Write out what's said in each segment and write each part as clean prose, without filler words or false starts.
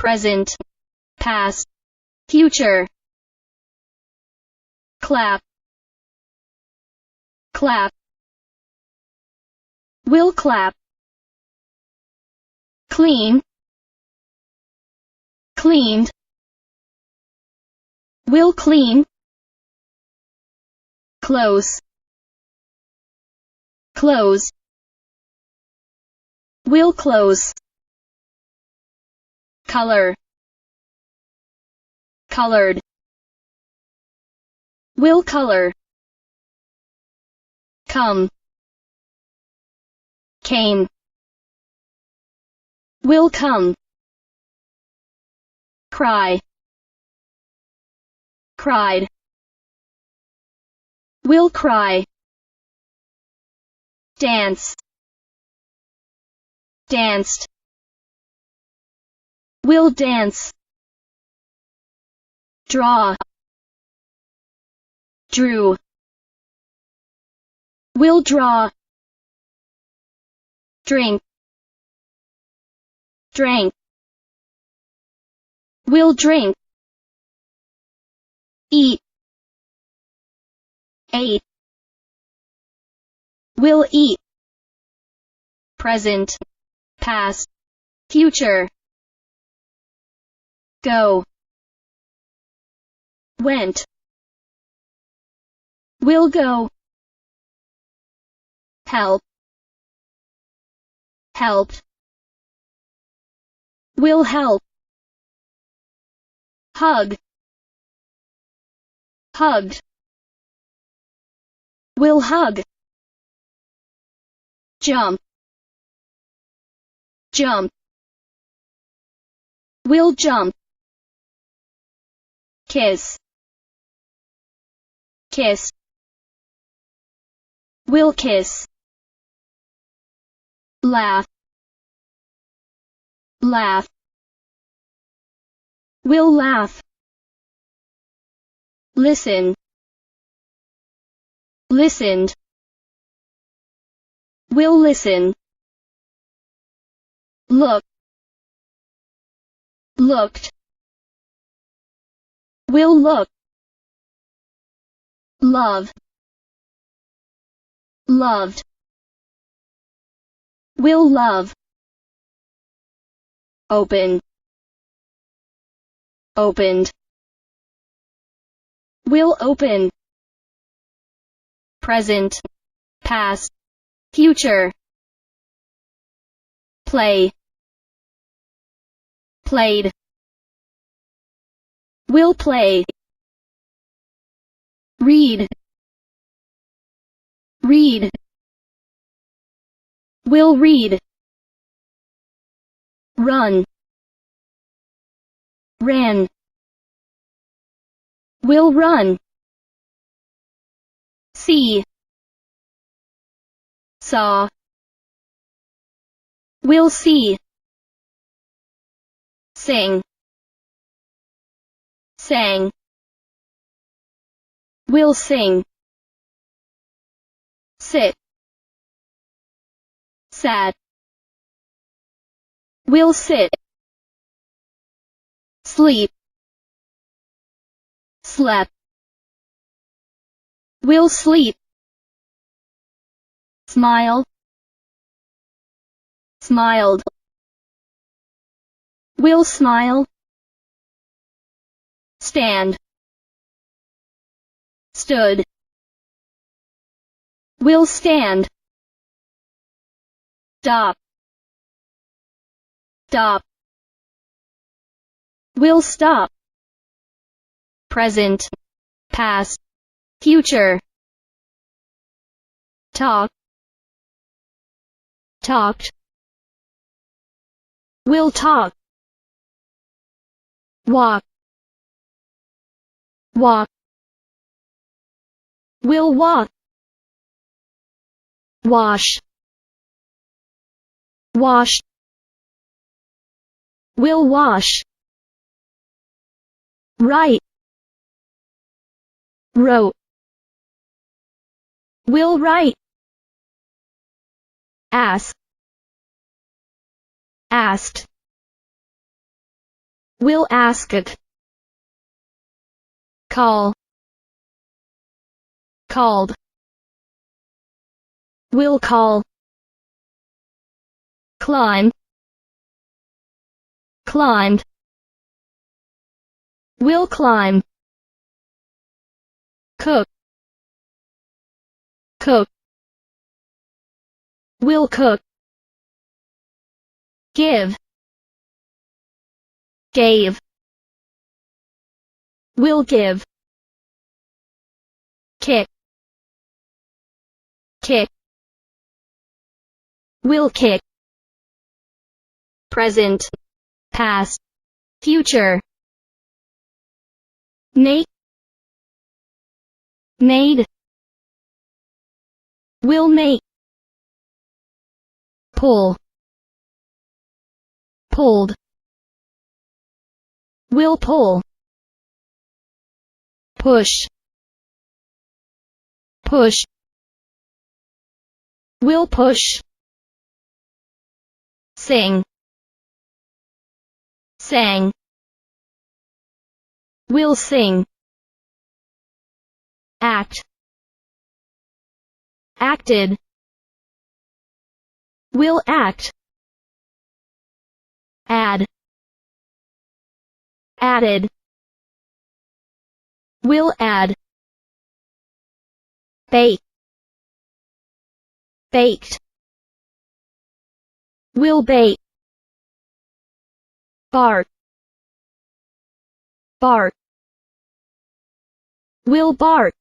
present, past, future. Clap, clap. Will clap. Clean, cleaned. Will clean. Close, close. Will close. Color, colored. Will color. Come, came. Will come. Cry, cried. Will cry. Dance, danced. Will dance. Draw, drew. Will draw. Drink, drank. Will drink. Eat, ate. Will eat. Present, past, future. Go, went. Will go. Help, helped. Will help. Hug, hugged. Will hug. Jump, jump. Will jump. Kiss, kiss. Will kiss. Laugh, laugh. Will laugh. Listen, listened. Will listen. Look, looked. Will look. Love, loved. Will love. Open, opened. Will open. Present, past, future. Play, played. Will play. Read, read. Will read. Run, ran. Will run. See, saw. Will see. Sing, sang. Will sing. Sit, sat. Will sit. Sleep, slept. Will sleep. Smile, smiled. Will smile. Stand, stood. Will stand. Stop, stop. Will stop. Present, past, future. Talk, talked. Will talk. Walk, walk. Will walk. Wash, wash. Will wash. Write, wrote. Will write. Ask, asked. will ask it. Call, called. Will call. Climb, climbed. Will climb. Cook, cook. Will cook. Give, gave. Will give. Kick, kick. Will kick. Present, past, future. Make, made. Will make. Pull, pulled. Will pull. Push, push. Will push. Sing, sang. Will sing. Act, acted. Will act. Add, added. Will add. Bake, baked. Will bake. Bark, bark. Will bark.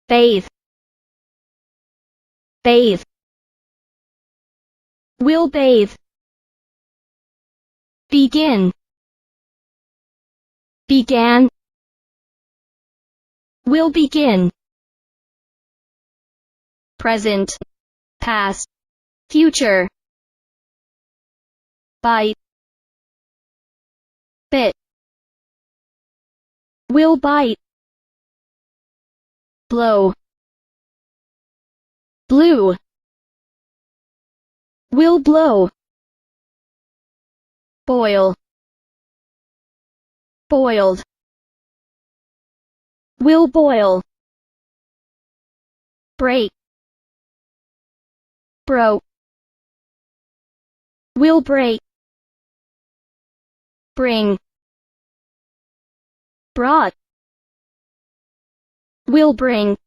Bathe, bathe. Will bathe. Begin, began. Will begin. Present, past, future. Bite, bit. Will bite. Blow, blew. Will blow. Boil, boiled. Will boil. Break, broke. Will break. Bring, brought. Will bring.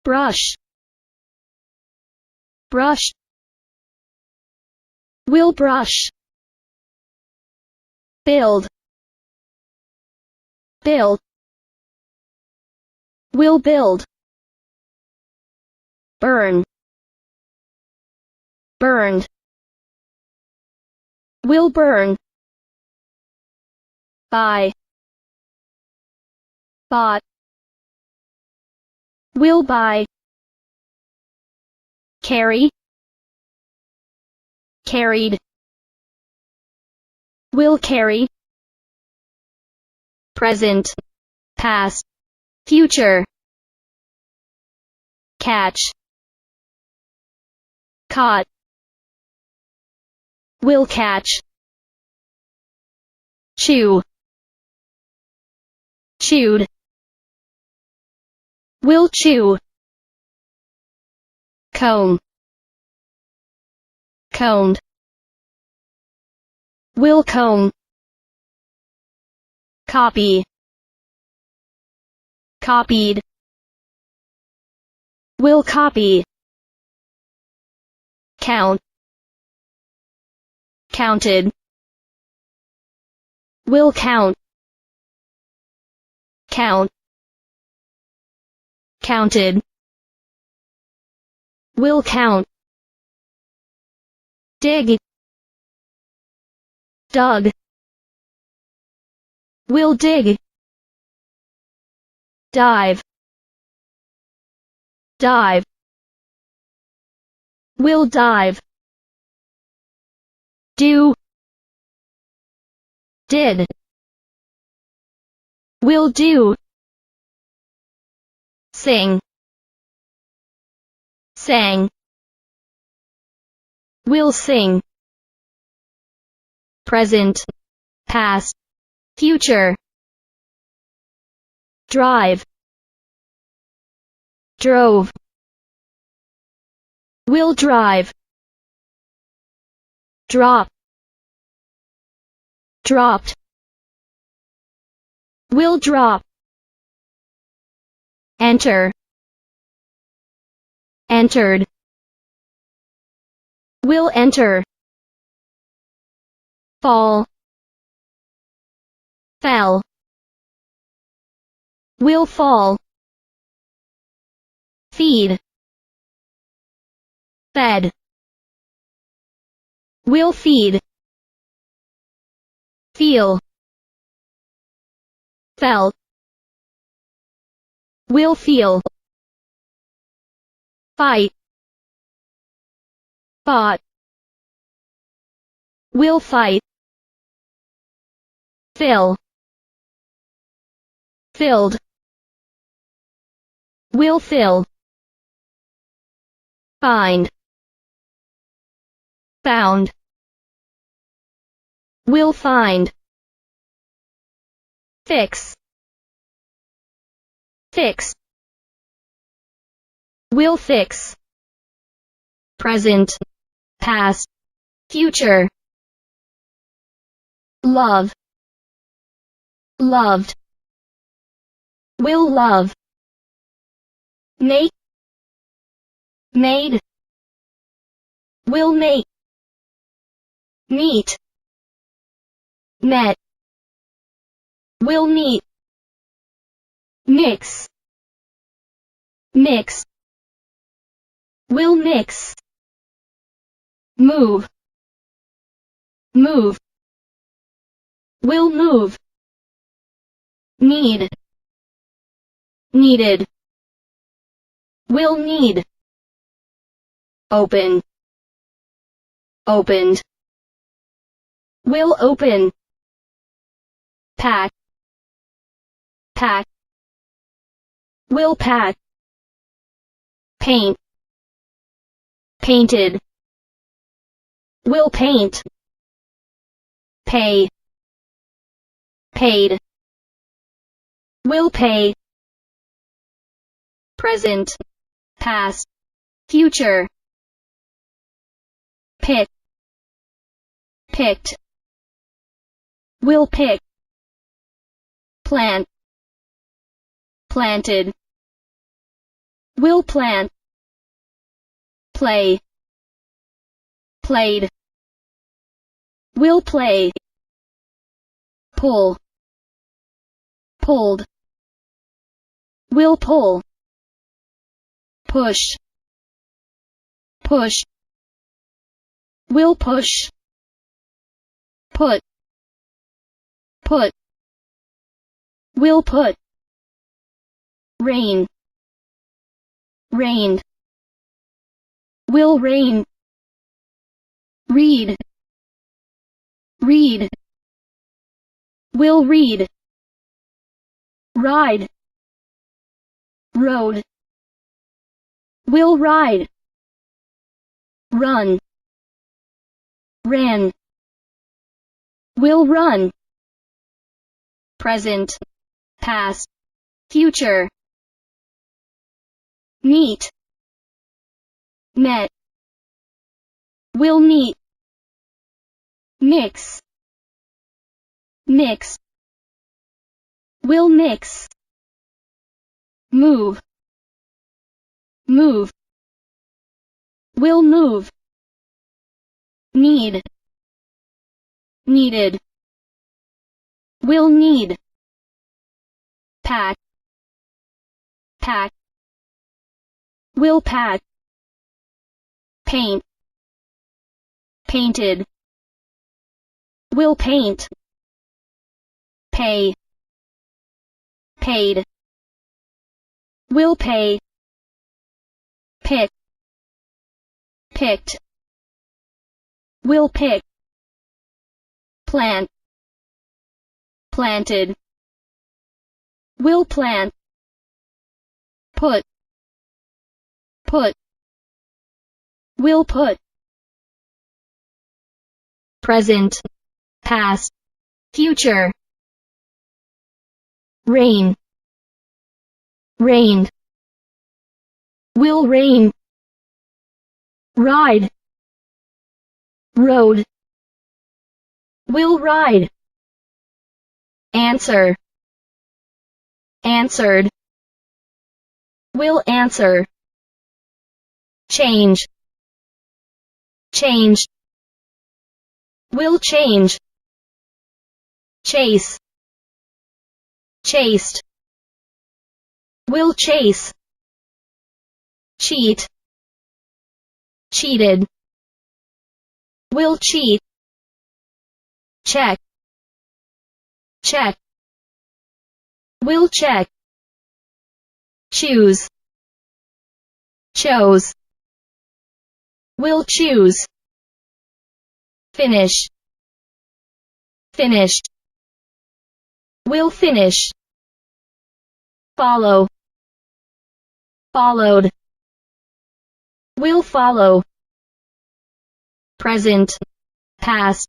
Brush, brush. Will brush. Build, build. Will build. Burn, burned. Will burn. Buy, bought. Will buy. Carry, carried. Will carry. Present, past, future. Catch, caught. Will catch. Chew, chewed. Will chew. Comb, combed. Will comb. Copy, copied. Will copy. Count, counted. Will count. Count, counted. Will count. Dig, dug. Will dig. Dive, dive. Will dive. Do, did. Will do. Sing, sang. Will sing. present, past, future. Drive, drove, will drive. Drop, dropped, will drop. Enter, entered, will enter. Fall, fell, will fall. Feed, fed, will feed. Feel, felt, will feel. Fight, fought, will fight. Fill, filled, will fill. Find, found, will find. Fix, fixed, will fix. Present, past, future. Love, loved, will love. Make, made, will make. Meet, met, will meet. Mix, mixed, will mix. Move, move, will move. Need, needed, will need. Open, opened, will open. Pack, pack, will pack. Paint, painted, will paint. Pay, paid, will pay. Present, past, future. Pick, picked, will pick. Plant, planted, will plant. Play, played, will play. Pull, pulled, will pull. Push, push, will push. Put, put, will put. Rain, rained, will rain. Read, read, will read. Ride, rode, will ride. Run, ran, will run. Present, past, future. Meet, met, will meet. Mix, mixed, will mix. Move, move, will move. Need, needed, will need. Pack, pack, will pack. Paint, painted, will paint. Pay, paid, will pay. Pick, picked, will pick. Plant, planted, will plant. Put, put, will put. Present, past, future. Rain, rained. Will rain. Ride, rode. Will ride. Answer, answered. Will answer. Change, changed. Will change. Chase, chased. Will chase. Cheat, cheated. Will cheat. Check, check. Will check. Choose, chose. Will choose. Finish, finished. Will finish. Follow, followed. Will follow. Present, past,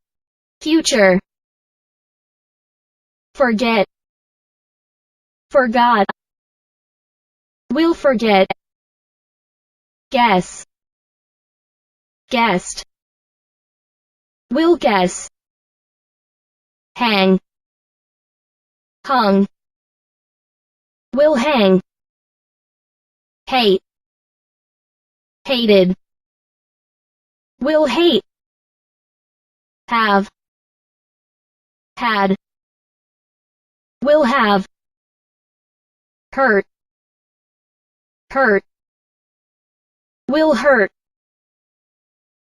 future. Forget, forgot. Will forget. Guess, guessed. Will guess. Hang, hung. Will hang. Hate, hated. Will hate. Have, had. Will have. Hurt, hurt. Will hurt.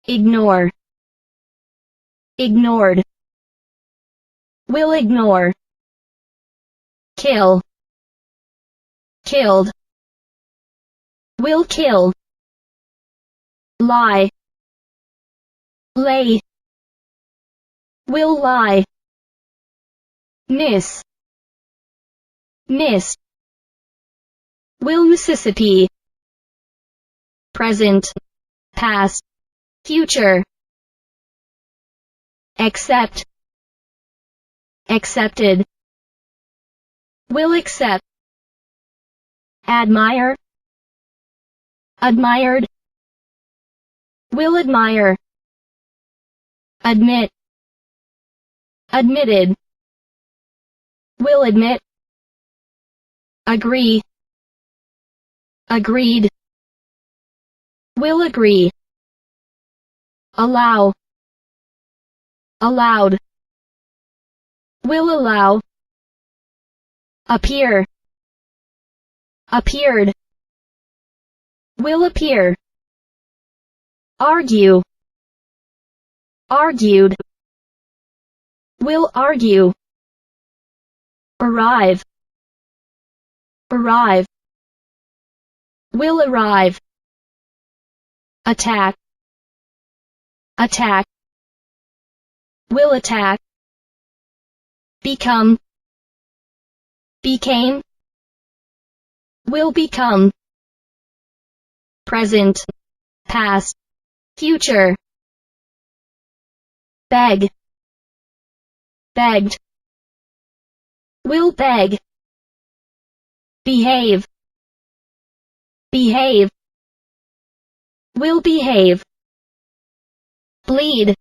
Ignore, ignored. Will ignore. Kill, killed. Will kill. Lie, lay. Will lie. Miss, missed. Will Mississippi. Present, past, future. Accept, accepted. Will accept. Admire, admired. Will admire. Admit, admitted. Will admit. Agree, agreed. Will agree. Allow, allowed. Will allow. Appear, appeared. Will appear. Argue, argued. Will argue. Arrive, arrive. Will arrive. Attack, attack. Will attack. Become, became. Will become. Present, past, future. Beg, begged. Will beg. Behave, behave. Will behave. Bleed,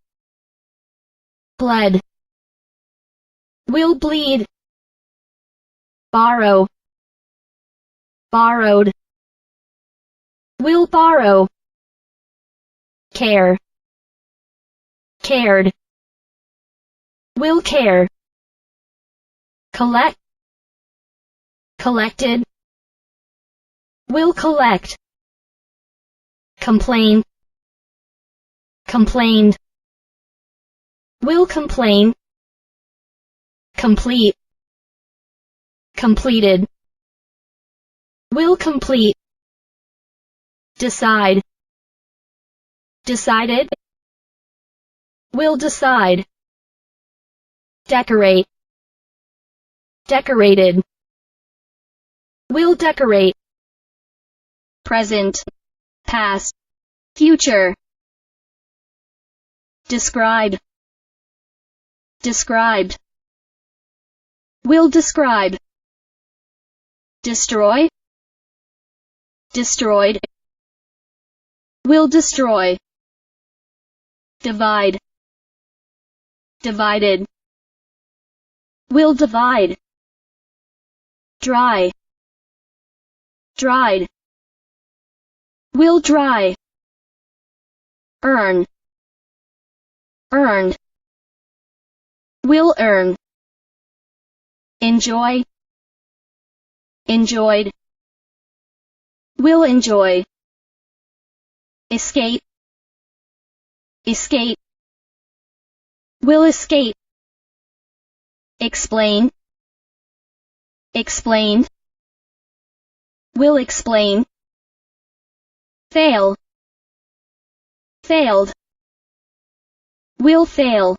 bled. Will bleed. Borrow, borrowed. Will borrow. Care, cared. Will care. Collect, collected. Will collect. Complain, complained. Will complain. Complete, completed. Will complete. Decide, decided. Will decide. Decorate, decorated. Will decorate. Present, past, future. Describe, described, will describe, destroy, destroyed, will destroy, divide, divided, will divide, dry, dried, will dry, earn, earned, will earn, enjoy, enjoyed, will enjoy, escape, escape, will escape, explain, explained, will explain, fail, failed, will fail,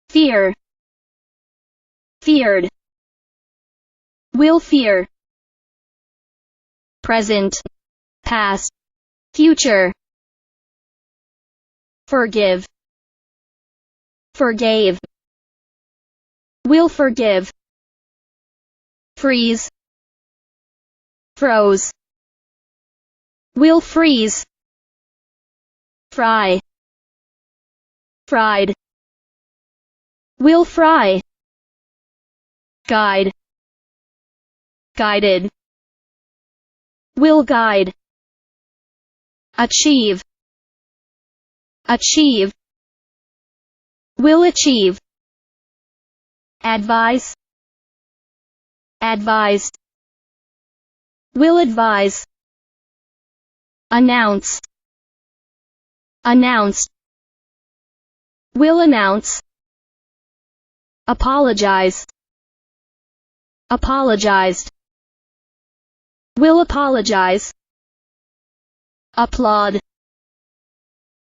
fear, feared, will fear, present, past, future, forgive, forgave, will forgive, freeze, froze, will freeze, fry, fried, will fry, guide, guided, will guide, achieve, achieve, will achieve, advise, advised, will advise, announce, announced, will announce, apologize, apologized, will apologize, applaud,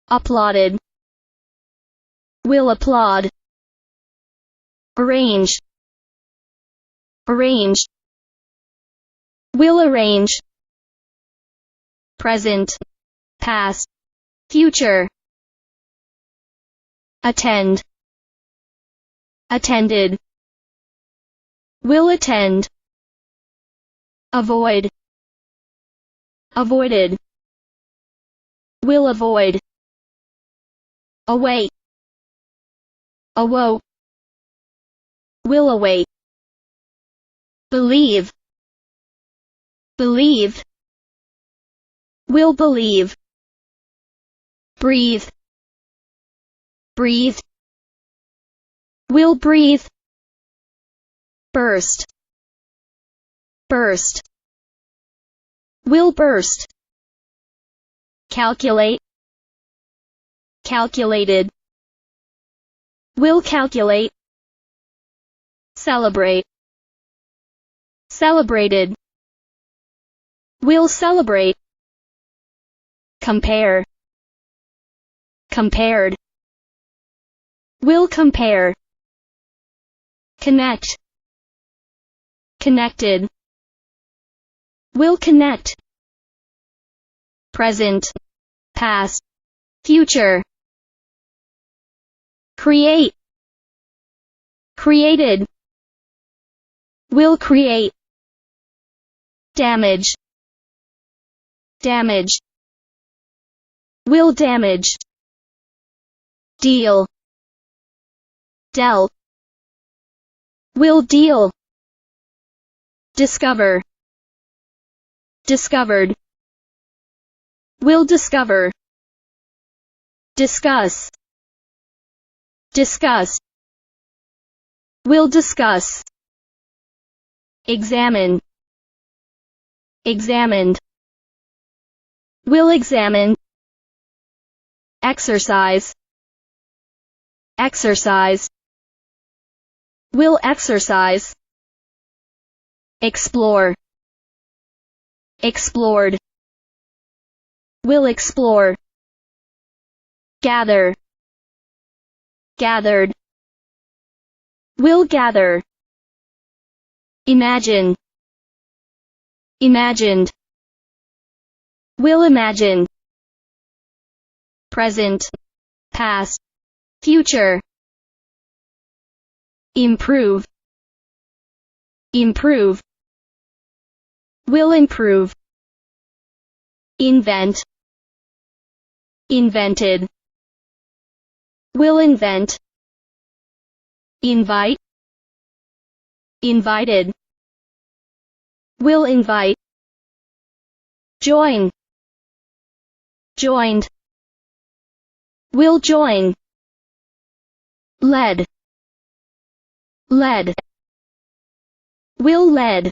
applauded, will applaud, arrange, arranged, will arrange, present, past, future, attend, attended, will attend, avoid, avoided, will avoid, await, awoke, will await, believe, believed, will believe, breathe, breathed, will breathe, burst, burst, will burst, calculate, calculated, will calculate, celebrate, celebrated, will celebrate, compare, compared, will compare, connect, connected, will connect, present, past, future, create, created, will create, damage, damage, will damage, deal, dealt, will deal, discover, discovered, will discover, discuss, discuss, will discuss, examine, examined, will examine, exercise, exercise, will exercise, explore, explored, will explore, gather, gathered, will gather, imagine, imagined, will imagine, present, past, future, improve, improve, will improve, invent, invented, will invent, invite, invited, will invite, join, joined, will join, led, led, will led,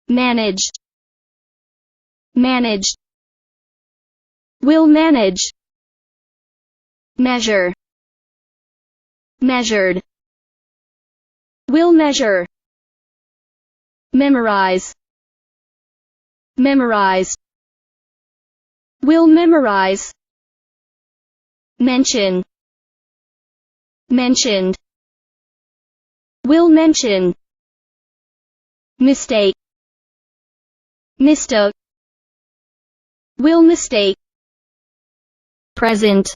managed, managed, will manage, measure, measured, will measure, memorize, memorize, will memorize, mention, mentioned, will mention, mistake, mistook, will mistake, present,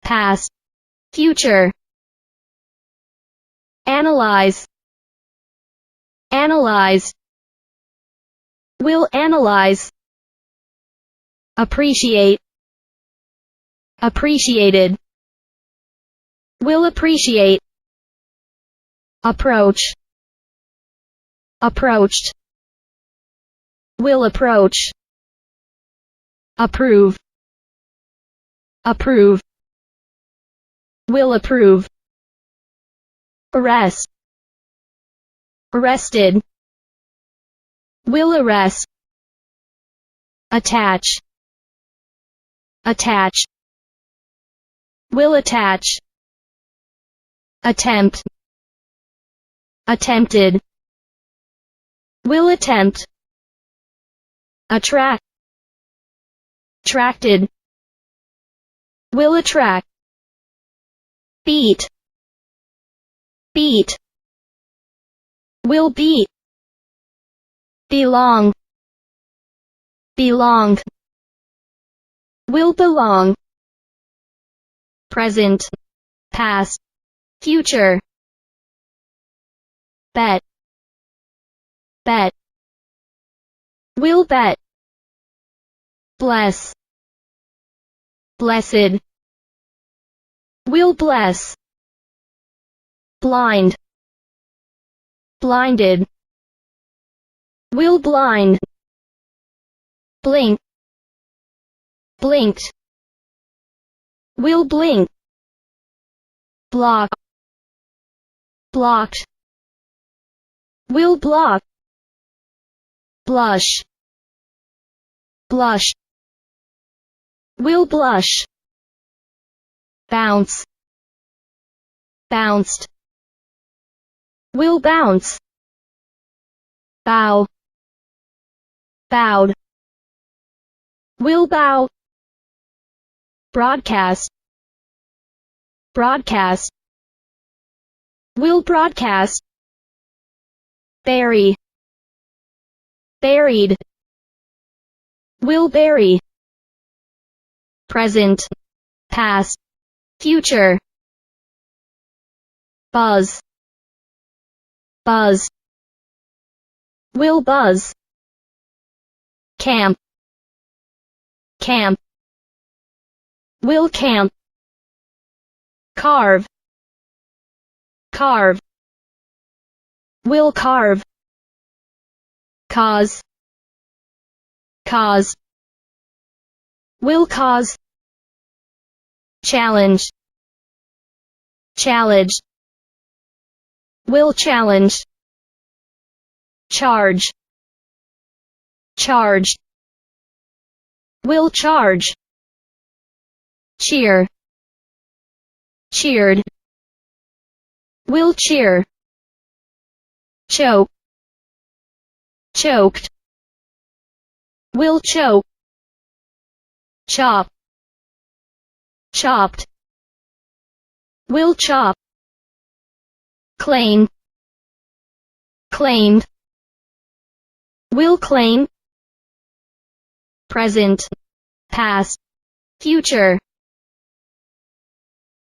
past, future, analyze, analyzed, will analyze, appreciate, appreciated, will appreciate, approach, approached, will approach, approve, approve, will approve, arrest, arrested, will arrest, attach, attach, will attach, attempt, attempted, will attempt, attract, attracted, will attract, beat, beat, will beat, belong, belonged, will belong, present, past, future, bet, bet, will bet, bless, blessed, will bless, blind, blinded, will blind, blink, blinked, will blink, block, blocked, will block, blush, blush, will blush, bounce, bounced, will bounce, bow, bowed, will bow, broadcast, broadcast, will broadcast, bury, buried, will bury, present, past, future, buzz, buzz, will buzz, camp, camp, will camp, carve, carve, will carve, cause, cause, will cause, challenge, challenge, will challenge, charge, charged, will charge, cheer, cheered, will cheer, choke, choked, will choke, chop, chopped, will chop, claim, claimed, will claim, present, past, future,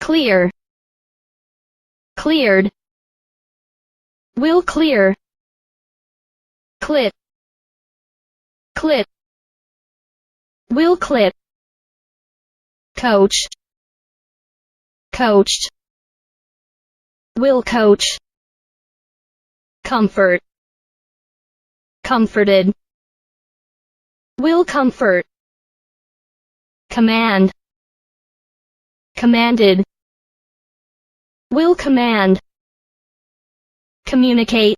clear, cleared, will clear, clit, clit, will clit, coach, coached, will coach, comfort, comforted, will comfort, command, commanded, will command, communicate,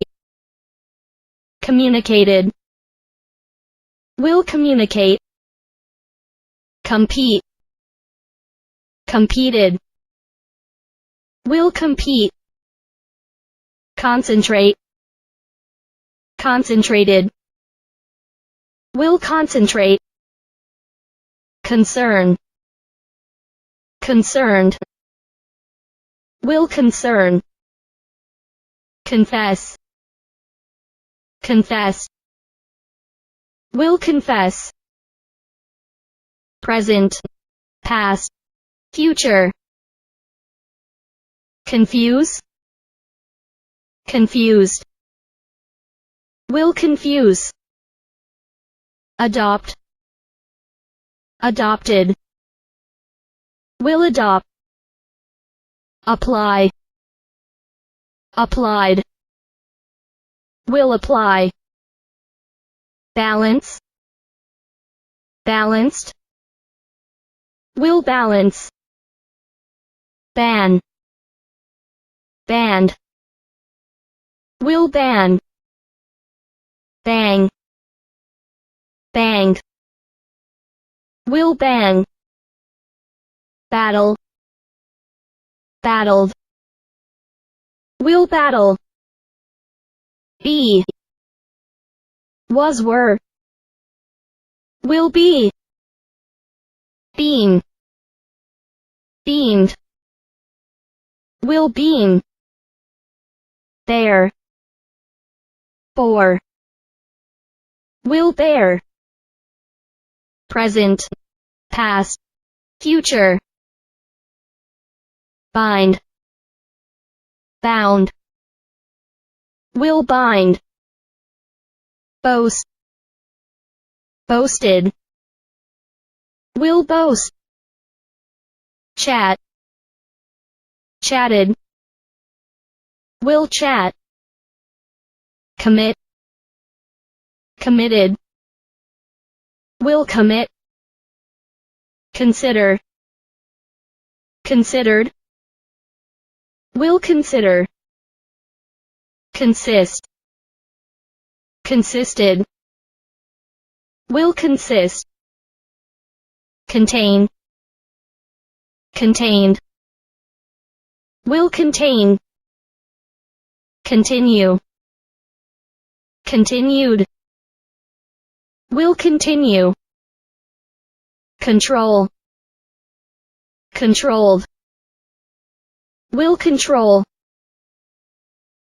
communicated, will communicate, compete, competed, will compete, concentrate, concentrated, will concentrate, concern, concerned, will concern, confess, confess, will confess, present, past, future, confuse, confused, will confuse, adopt, adopted, will adopt, apply, applied, will apply, balance, balanced, will balance, ban, banned, will ban, bang, banged, will bang, battle, battled, will battle, be, was were, will be, beam, beamed, will beam, bear, bore, will bear, present, past, future, bind, bound, will bind, boast, boasted, will boast, chat, chatted, will chat, commit, committed, will commit, consider, considered, will consider, consist, consisted, will consist, contain, contained, will contain, continue, continued, will continue, control, controlled, will control,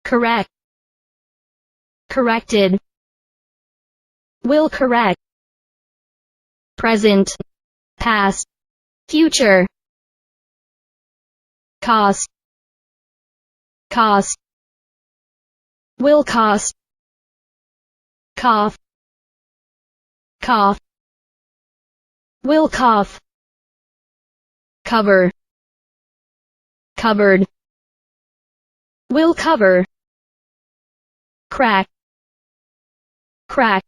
correct, corrected, will correct, present, past, future, cost, cost, will cost, cough, cough, will cough, cover, covered, will cover, crack, crack,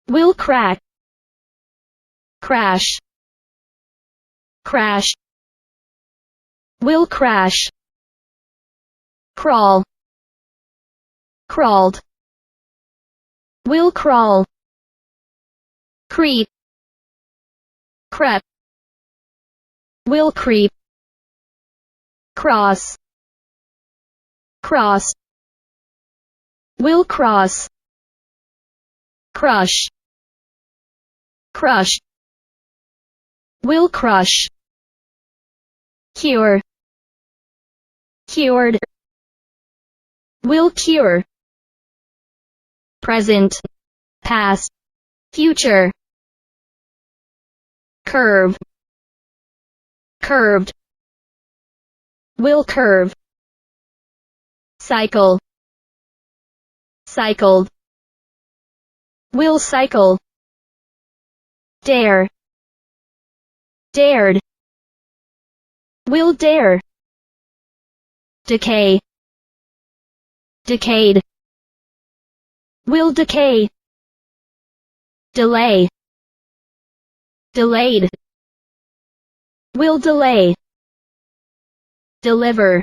will crack, crash, crash, will crash, crawl, crawled, will crawl, creep, crept, will creep, cross, crossed, will cross, crush, crushed, will crush, cure, cured, will cure, present, past, future, curve, curved, will curve, cycle, cycled, will cycle, dare, dared, will dare, decay, decayed, will decay, delay, delayed, will delay, deliver,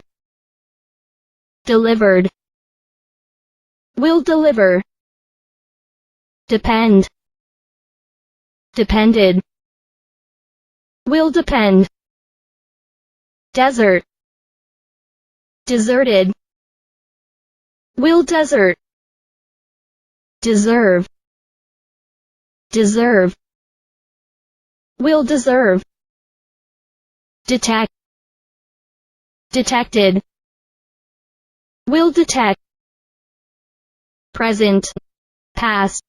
delivered, will deliver, depend, depended, will depend, desert, deserted, will desert, deserve, deserve, will deserve, detect, detected, will detect, present, past,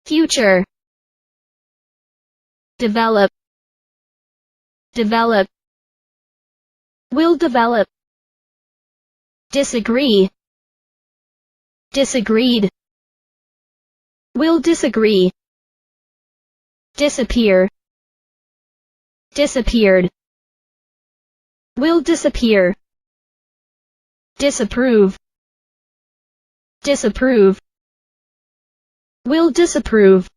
future, develop, develop, will develop, disagree, disagreed, will disagree, disappear, disappeared, will disappear, disapprove, disapprove, will disapprove,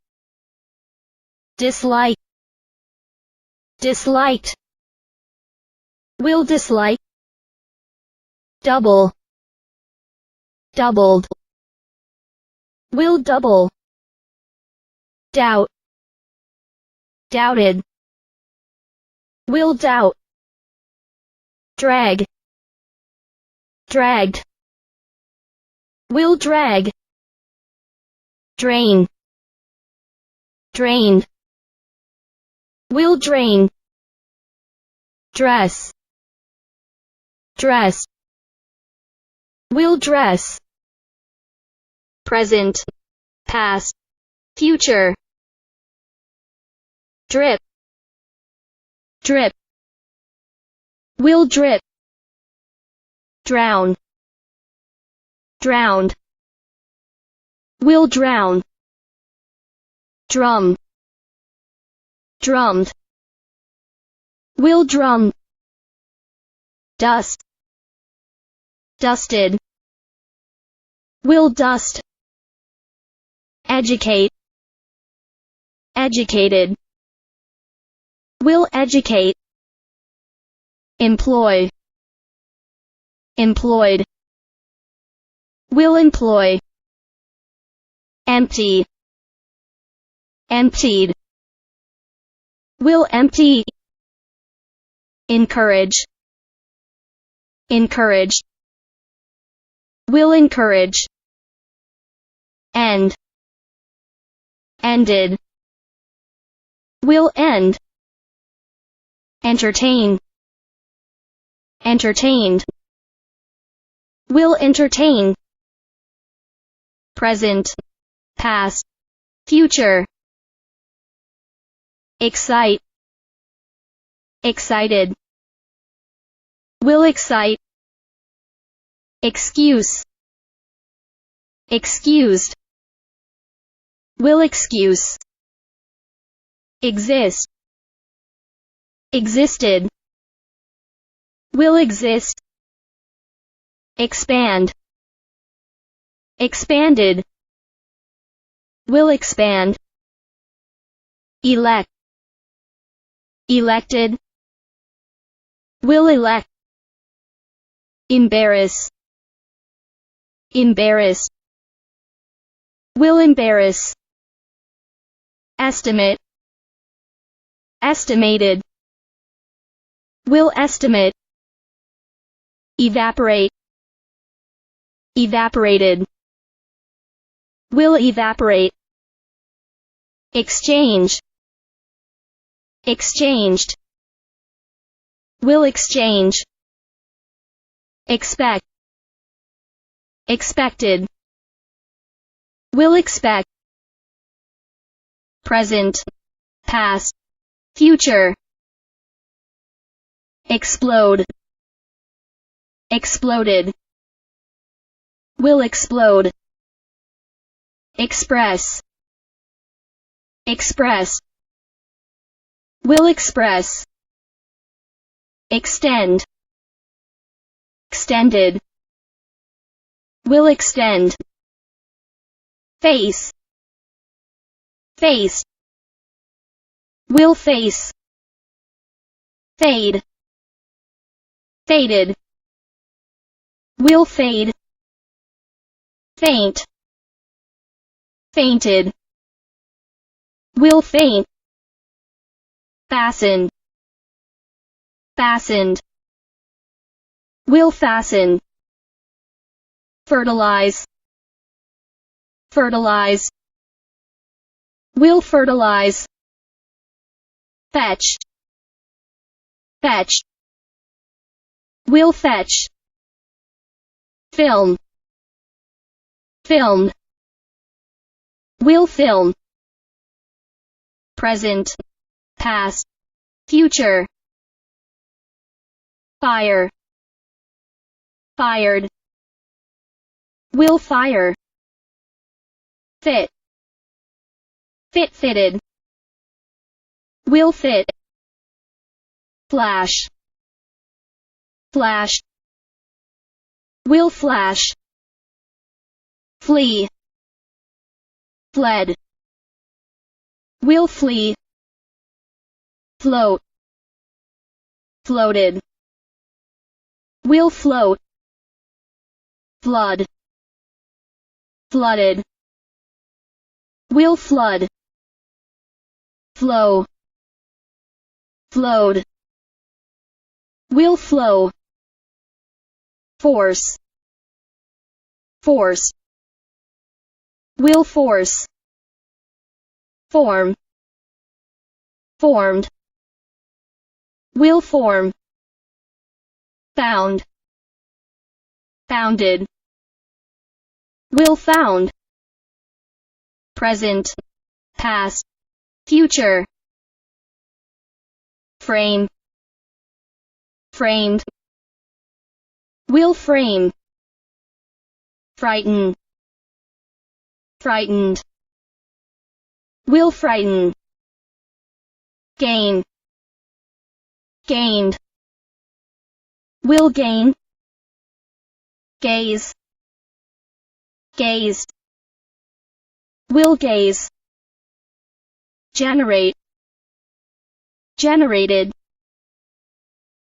dislike, disliked, will dislike, double, doubled, will double, doubt, doubted, will doubt, drag, dragged, will drag, drain, drained, will drain, dress, dress, will dress, present, past, future, drip, drip, will drip, drown, drowned, will drown, drum, drummed, will drum, dust, dusted, will dust, educate, educated, will educate, employ, employed, will employ, empty, emptied, will empty, encourage, encouraged, will encourage, end, ended, will end, entertain, entertained, will entertain, present, past, future, excite, excited, will excite, excuse, excused, will excuse, exist, existed, will exist, expand, expanded, will expand, elect, elected, will elect, embarrass, embarrass, will embarrass, estimate, estimated, will estimate, evaporate, evaporated, will evaporate, exchange, exchanged, will exchange, expect, expected, will expect, present, past, future, explode, exploded, will explode, express, express, will express, extend, extended, will extend, face, face, will face, fade, faded, will fade, faint, fainted, will faint, fasten, fastened, will fasten, fertilize, fertilize, will fertilize, fetch, fetch, will fetch, film, film, will film, present, past, future, fire, fired, will fire, fit, fit fitted, will fit, flash, flash, will flash, flee, fled, will flee, float, floated, will float, flood, flooded, will flood, flow, flowed, will flow, force, force, will force, form, formed, will form, found, founded, will found, present, past, future, frame, framed, will frame, frighten, frightened, will frighten, gain, gained, will gain, gaze, gazed, will gaze, generate, generated,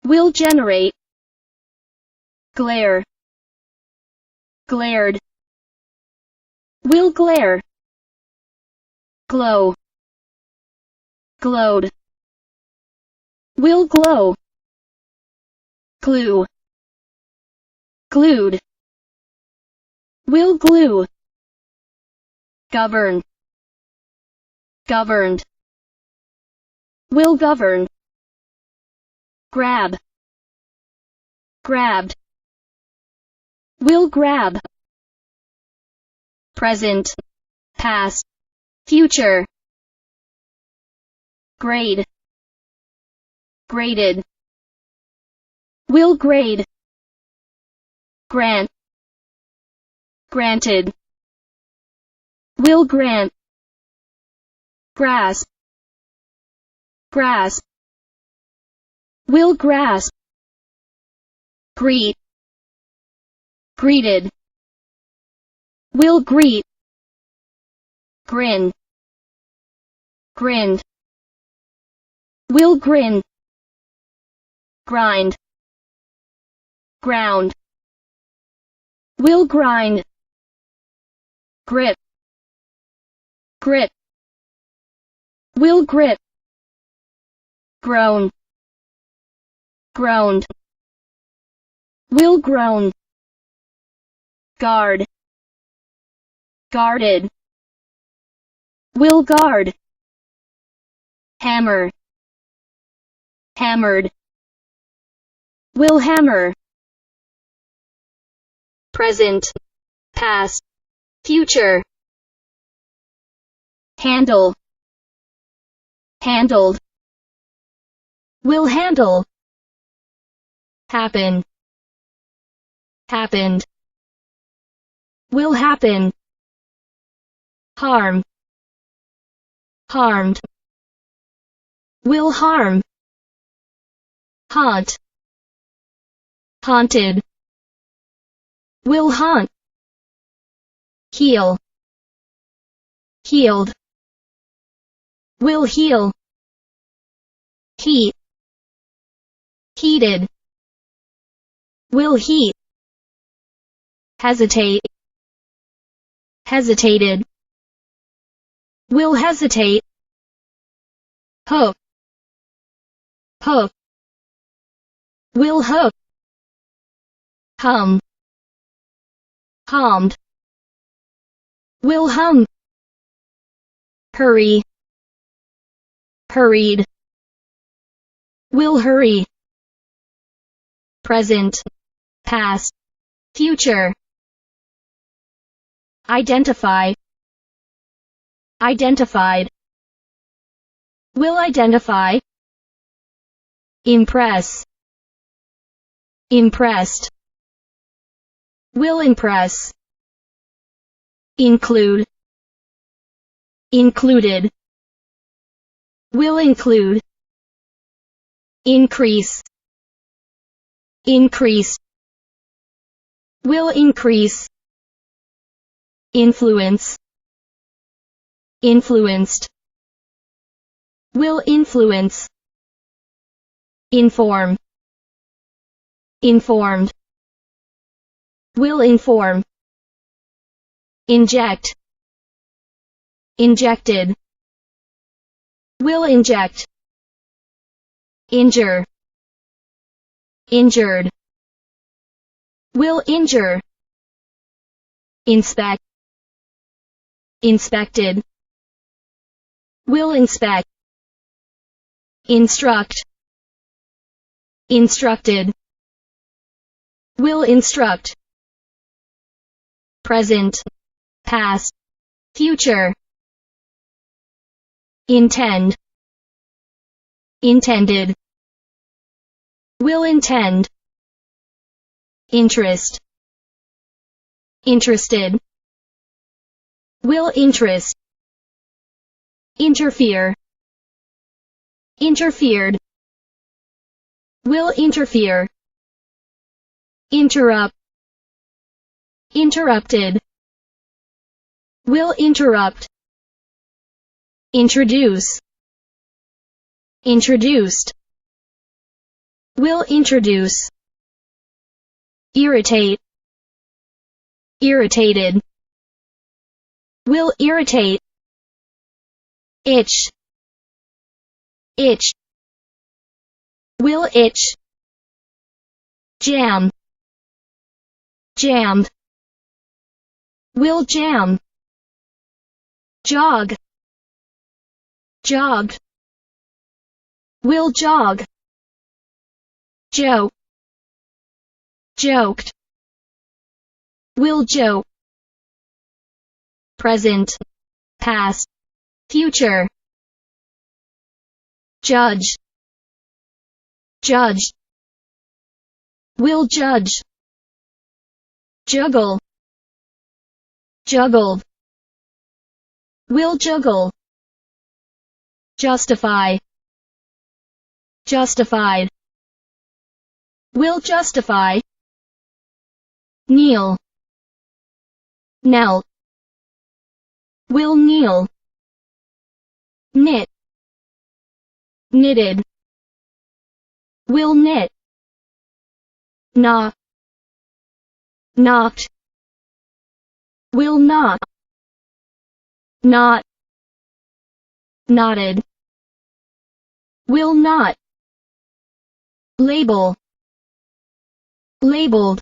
will generate, glare, glared, will glare, glow, glowed, will glow, glue, glued, will glue, govern, governed, will govern, grab, grabbed, will grab, present, past, future, grade, graded, will grade, grant, granted, will grant, grasp, grasp, will grasp, greet, greeted, will greet, grin, grinned, will grin, grind, ground, will grind, grip, grip, will grip, groan, groaned, will groan, guard, guarded, will guard, hammer, hammered, will hammer, present, past, future, handle, handled, will handle, happen, happened, will happen, harm, harmed, will harm, haunt, haunted, will haunt, heal, healed, will heal, heat, heated, will heat, hesitate, hesitated, will hesitate, hook, hook, will hook, hum, hummed, will hum, hurry, hurried, will hurry, present, past, future, identify, identified, will identify, impress, impressed, will impress, include, included, will include, increase, increase, will increase, influence, influenced, will influence, inform, informed, will inform, inject, injected, will inject, injure, injured, will injure, inspect, inspected, will inspect, instruct, instructed, will instruct, present, past, future, intend, intended, will intend, interest, interested, will interest, interfere, interfered, will interfere, interrupt, interrupted, will interrupt, introduce, introduced, will introduce, irritate, irritated, will irritate, itch, itch, will itch, jam, jammed, will jam, jog, jogged, will jog, joke, joked, will joke, present, past, future, judge, judged, will judge, juggle, juggled, will juggle, justify, justified, will justify, kneel, knelt, will kneel, knit, knitted, will knit, knock, knocked, will knot, knot, knotted, will not, label, labeled,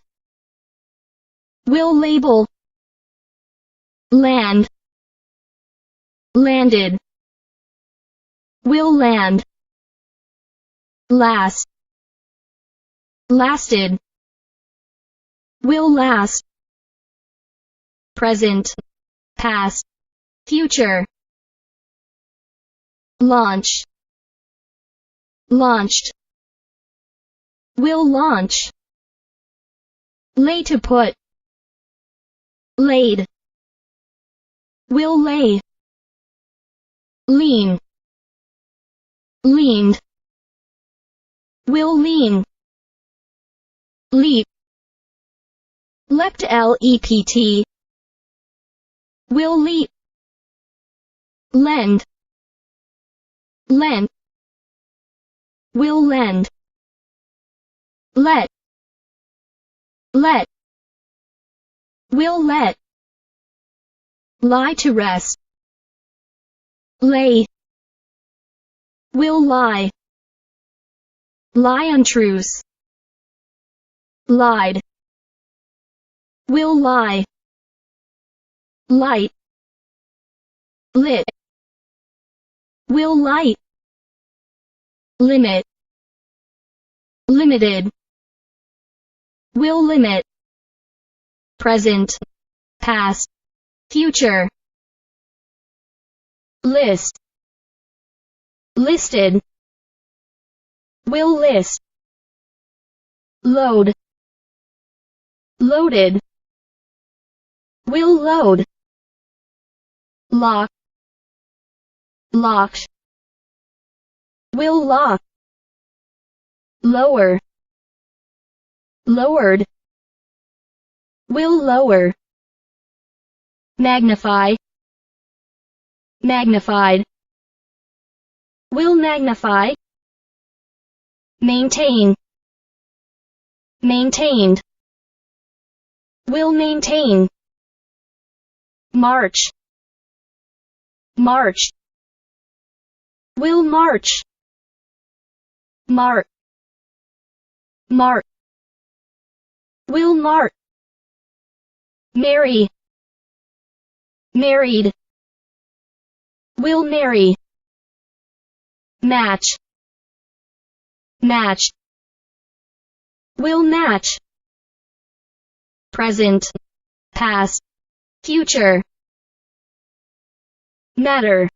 will label, land, landed, will land, last, lasted, will last, present, past, future, launch, launched, will launch, lay to put, laid, will lay, lean, leaned, will lean, leap, leapt lept, will leap, lend, lent, will lend, let, let, will let, lie to rest, lay, will lie, lie untruths, lied, will lie, light, lit, will light, limit, limited, will limit, present, past, future, list, listed, will list, load, loaded, will load, lock, locked, will lock, lower, lowered, will lower, magnify, magnified, will magnify, maintain, maintained, will maintain, march, march, will march, mark, mark, will mark, marry, married, will marry, match, match, will match, present, past, future, matter,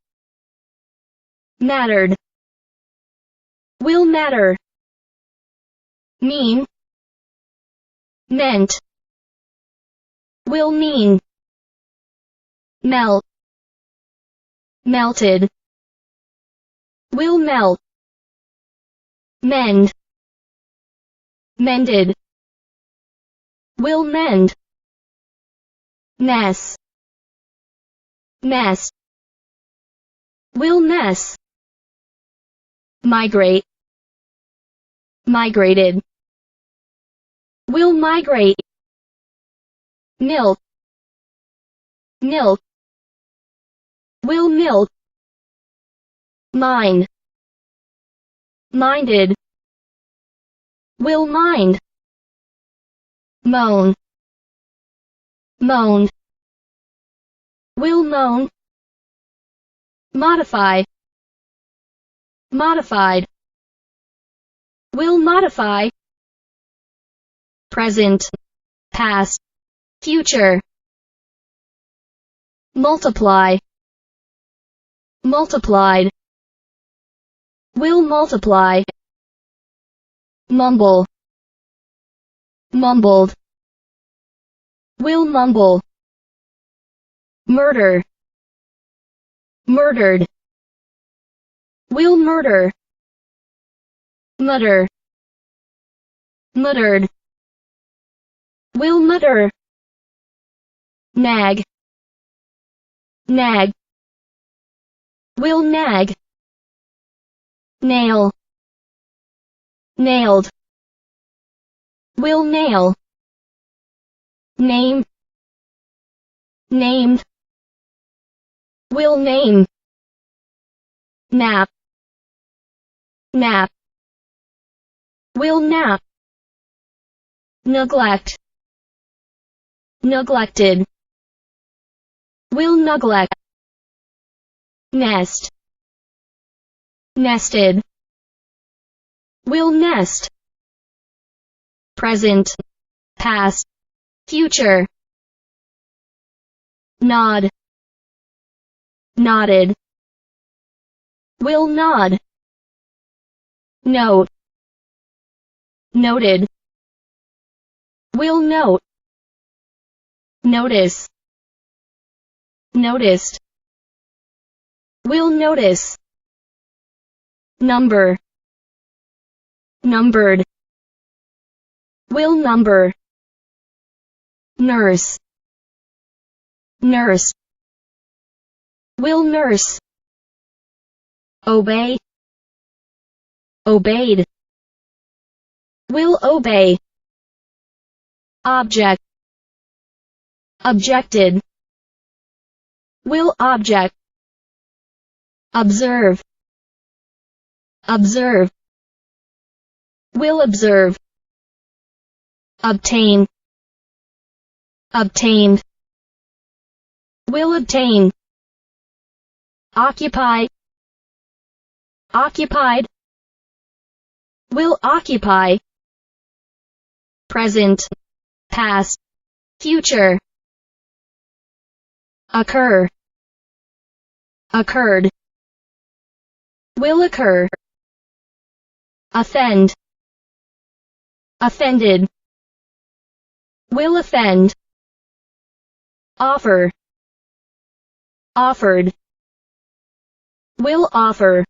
mattered, will matter, mean, meant, will mean, melt, melted, will melt, mend, mended, will mend, mess, mess, will mess, migrate, migrated, will migrate, milk, milk, will milk, mind, minded, will mind, moan, moaned, will moan, modify, modified, will modify, present, past, future, multiply, multiplied, will multiply, mumble, mumbled, will mumble, murder, murdered, will murder, mutter, muttered, will mutter, nag, nag, will nag, nail, nailed, will nail, name, named, will name, nap, nap, will nap, neglect, neglected, will neglect, nest, nested, will nest, present, past, future, nod, nodded, will nod, note, noted, will note, notice, noticed, will notice, number, numbered, will number, nurse, nurse, will nurse, obey, obeyed, will obey, object, objected, will object, observe, observe, will observe, obtain, obtained, will obtain, occupy, occupied, will occupy, present, past, future, occur, occurred, will occur, offend, offended, will offend, offer, offered, will offer,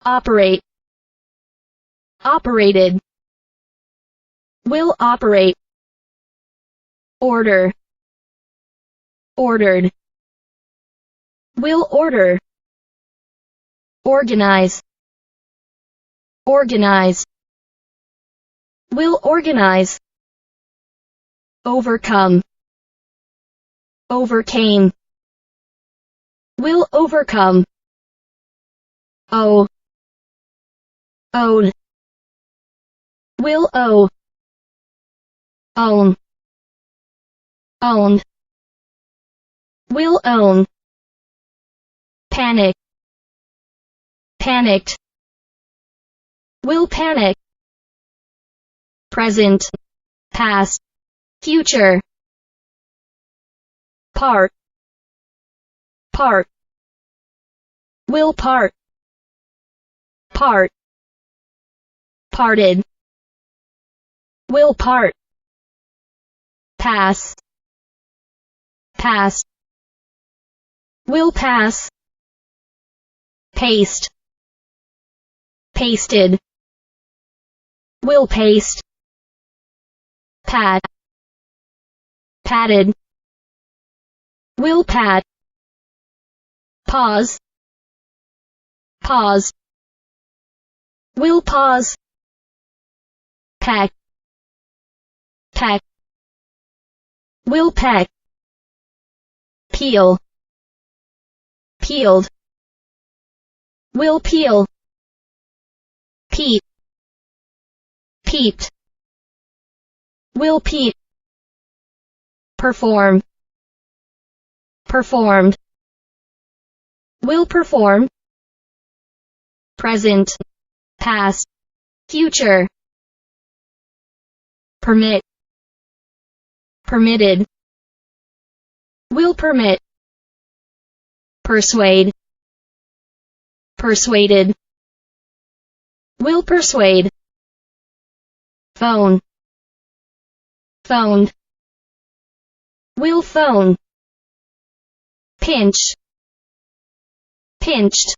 operate, operated, will operate, order, ordered, will order, organize, organize, will organize, overcome, overcame, will overcome, owe, owed, will owe, own, owned, will own, panic, panicked, will panic, present, past, future, part, part, will part, part, parted, will part, pass, pass, will pass, paste, pasted, will paste, pat, patted, will pat, pause, pause, will pause, pack, pack, will pack, peel, peeled, will peel, peep, peeped, will peep, perform, performed, will perform, present, past, future, permit, permitted, will permit, persuade, persuaded, will persuade, phone, phoned, will phone, pinch, pinched,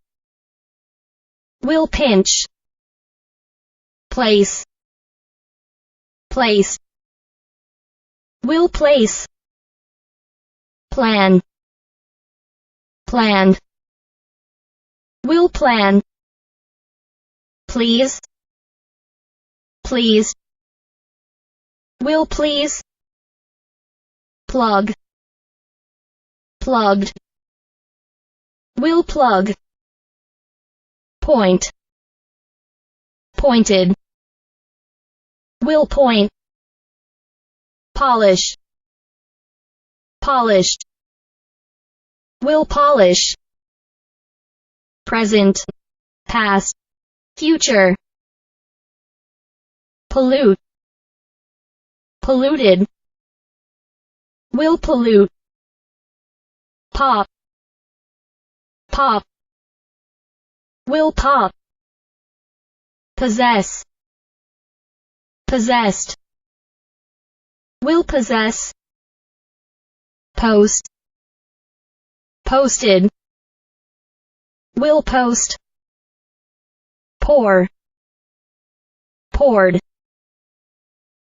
will pinch, place, place, will place, plan, planned, will plan, please, please, will please, plug, plugged, will plug, point, pointed, will point, polish, polished, will polish, present, past, future, pollute, polluted, will pollute, pop, pop, will pop, possess, possessed, will possess, post, posted, will post, pour, poured,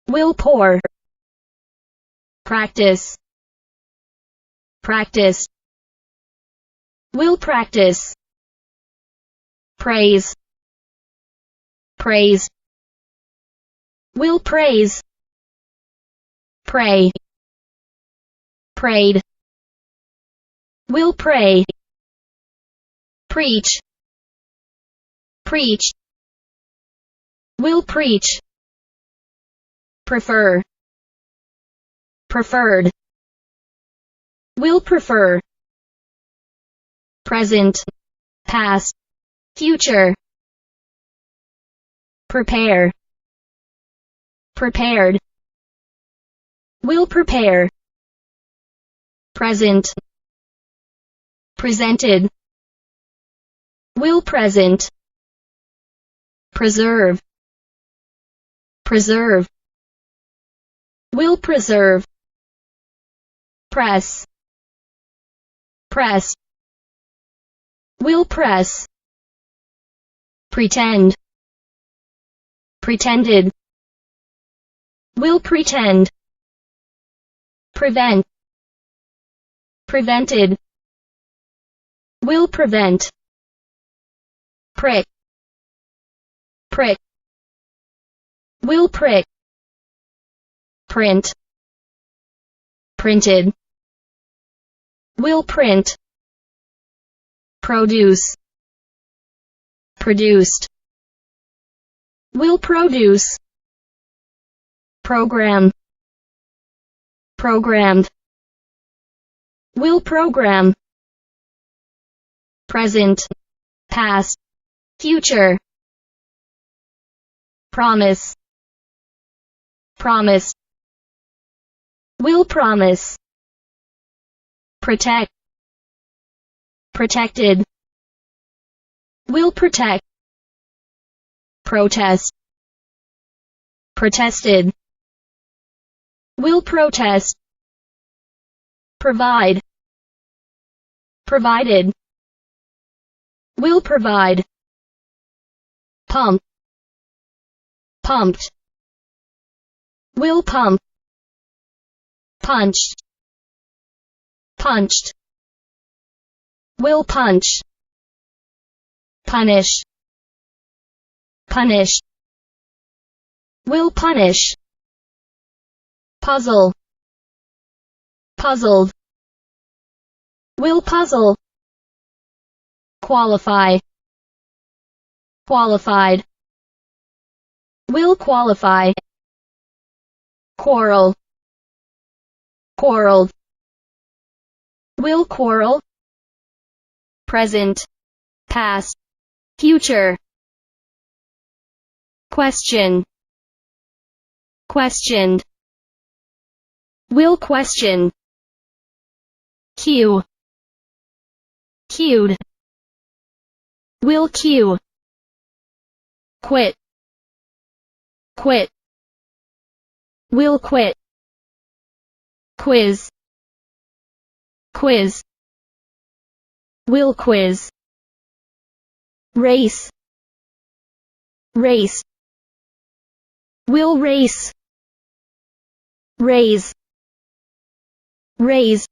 will pour, practice, practiced, will practice, praise, praise, will praise, pray, prayed, will pray, preach, preach, will preach, prefer, preferred, will prefer, present, past, future, prepare, prepared, will prepare, present, presented, will present, preserve, preserve, will preserve, press, press, will press, pretend, pretended, will pretend, prevent, prevented, will prevent, prick, prick, will prick, print, printed, will print, produce, produced, will produce, program, programmed, will program, present, past, future, promise, promise, will promise, protect, protected, will protect, protest, protested, will protest, provide, provided, will provide, pump, pumped, will pump, punched, punched, will punch, punish, punish, will punish, puzzle, puzzled, will puzzle, qualify, qualified, will qualify, quarrel, quarreled, will quarrel, present, past, future, question, questioned, will question, cue, cued, will cue, quit, quit, will quit, quiz, quiz, will quiz, race, race, will race, raise, raise,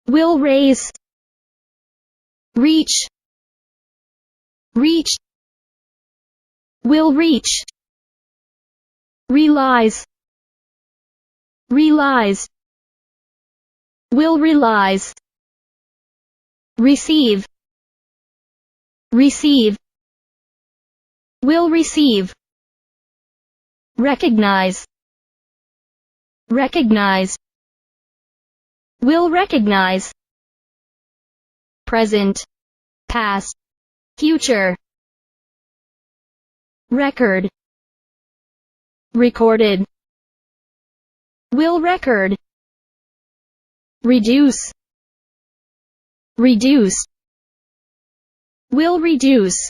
will raise, reach, reach, will reach, realize, realize, will realize, receive, receive, will receive, recognize, recognize, will recognize, present, past, future, record, recorded, will record, reduce, reduce, will reduce,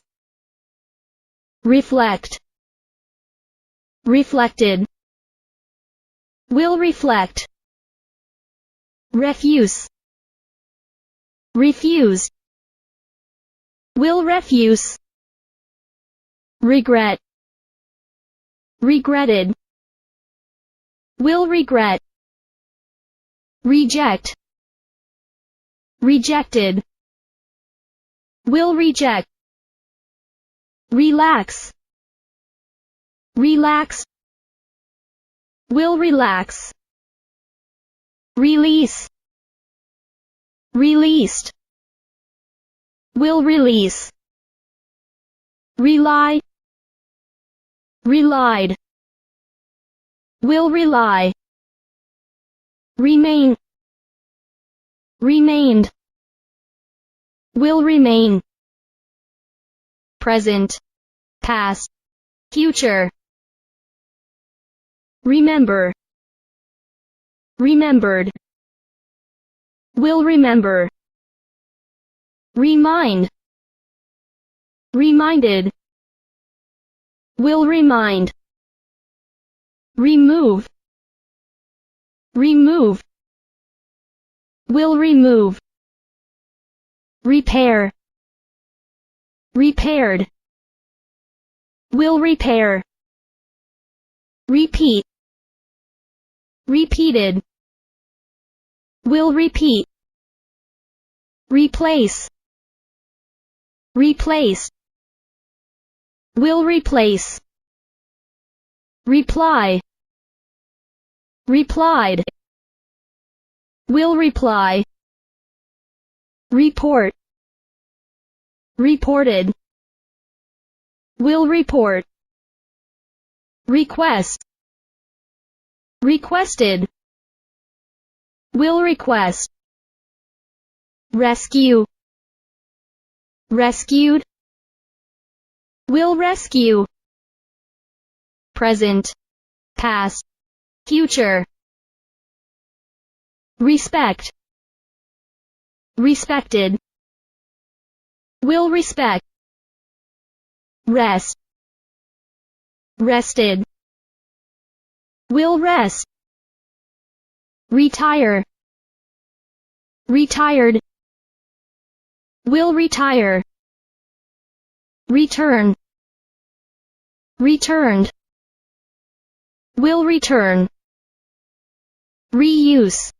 reflect, reflected, will reflect, refuse, refuse, will refuse, regret, regretted, will regret, reject, rejected, will reject, relax, relax, will relax, release, released, will release, rely, relied, will rely, remain, remained, will remain, present, past, future, remember, remembered, will remember, remind, reminded, will remind, remove, remove, will remove, repair, repaired, will repair, repeat, repeated, will repeat, replace, replace, will replace, reply, replied, will reply, report, reported, will report, request, requested, will request, rescue, rescued, will rescue, present, past, future, respect, respected, will respect, rest, rested, will rest, retire, retired, will retire, return, returned, will return, reuse,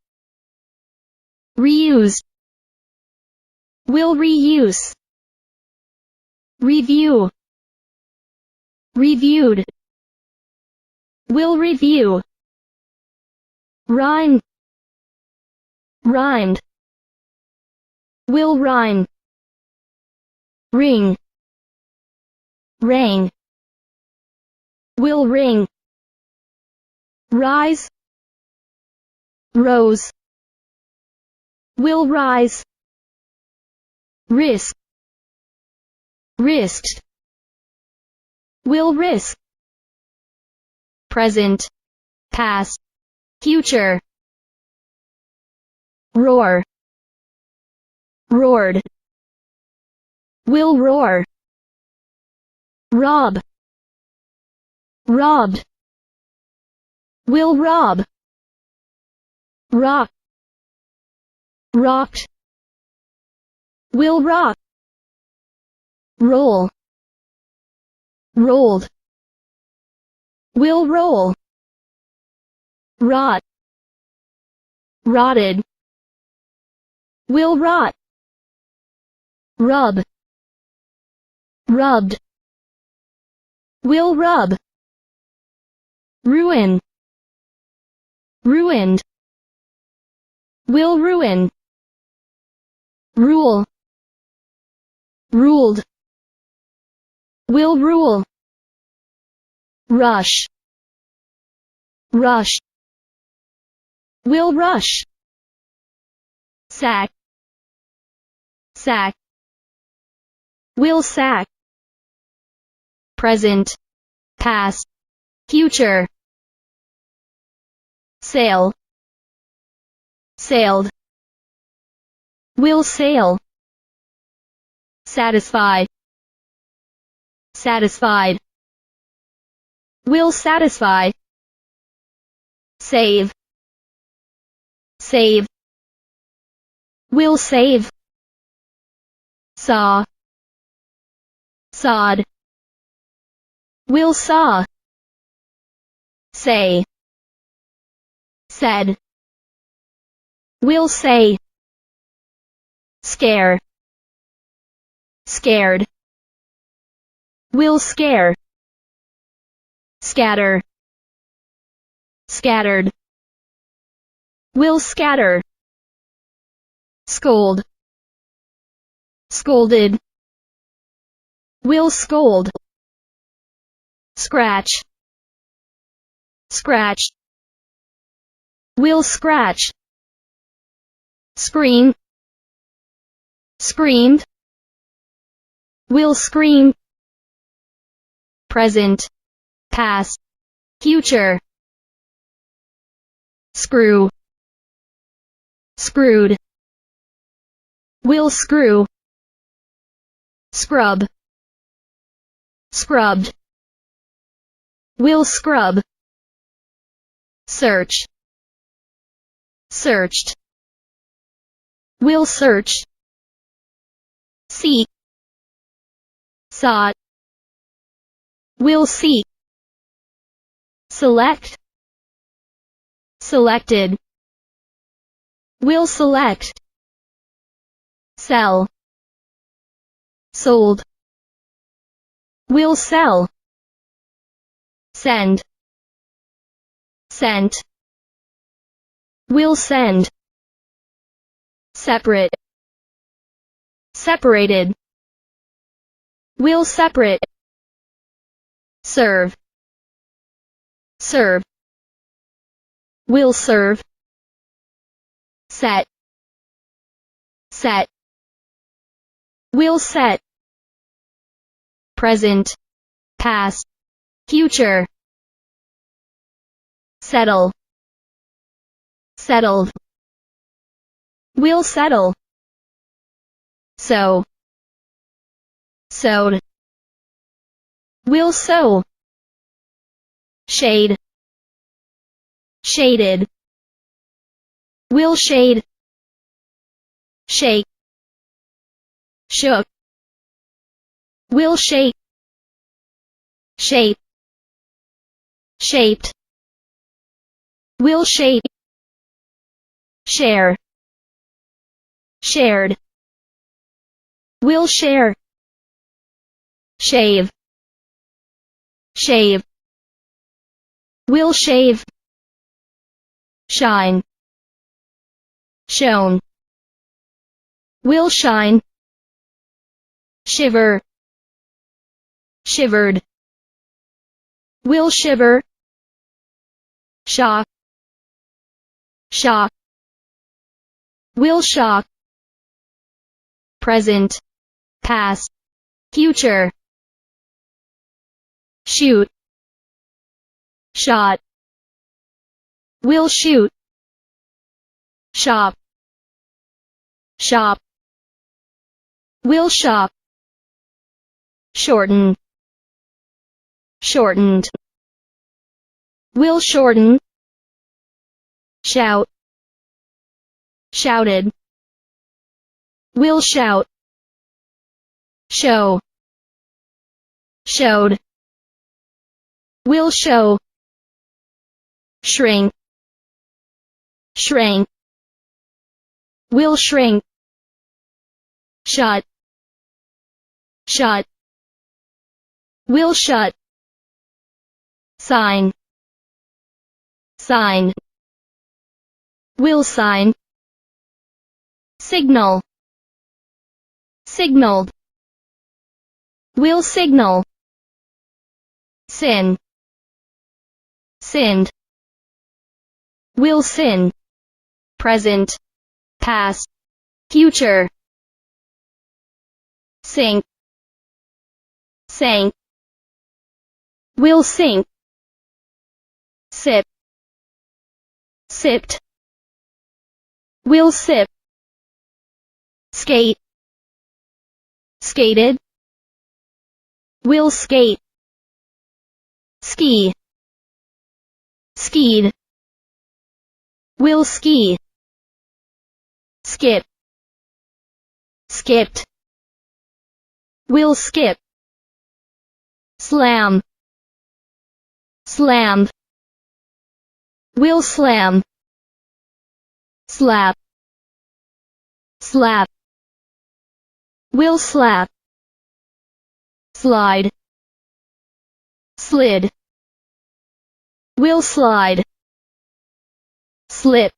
reused, will reuse, review, reviewed, will review, rhyme, rhymed, will rhyme, ring, rang, will ring, rise, rose, will rise, risk, risked, will risk, present, past, future, roar, roared, will roar, rob, robbed, will rob, rock, rocked, will rock, roll, rolled, will roll, rot, rotted, will rot, rub, rubbed, will rub, ruin, ruined, will ruin, rule, ruled, will rule, rush, rush, will rush, sack, sack, will sack, present, past, future, sail, sailed, will sail, satisfy, satisfied, will satisfy, save, save, will save, saw, sawed, will saw, say, said, will say, scare, scared, will scare, scatter, scattered, will scatter, scold, scolded, will scold, scratch, scratched, will scratch, scream, screamed, will scream, present, past, future, screw, screwed, will screw, scrub, scrubbed, will scrub, search, searched, will search, seek, sought, will seek, select, selected, will select, sell, sold, will sell, send, sent, will send, separate, separated, will separate, serve, serve, will serve, set, set, will set, present, past, future, settle, settled, will settle, sow, sowed, will sow, shade, shaded, will shade, shake, shook, will shake, shape, shaped, will shape, share, shared, will share, shave, shave, will shave, shine, shone, will shine, shiver, shivered, will shiver, shock, shock, will shock, present, past, future, shoot, shot, will shoot, shop, shop, will shop, shorten, shortened, will shorten, shout, shouted, will shout, show, showed, will show, shrink, shrank, will shrink, shut, shut, will shut, sign, sign, will sign, signal, signaled, will signal, sin, sinned, will sin, present, past, future, sink, sank, will sink, sip, sipped, will sip, skate, skated, will skate, ski, skied, will ski, skip, skipped, will skip, slam, slammed, will slam, slap, slap, will slap, slide, slid, will slide, slip,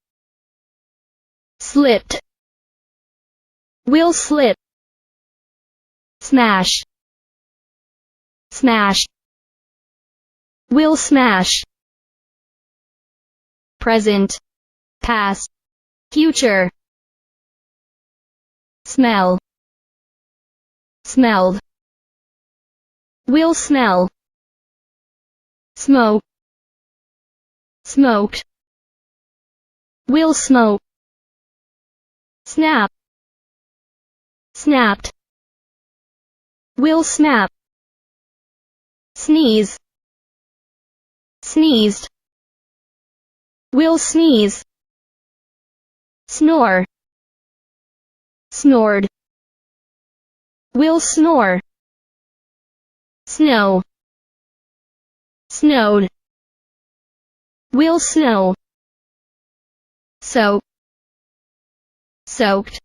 slipped, will slip, smash, smash, will smash. Present, past, future. Smell, smelled, will smell, smoke, smoked, will smoke, snap, snapped, will snap, sneeze, sneezed, will sneeze, snore, snored, will snore, snow, snowed, will snow, soak, soaked,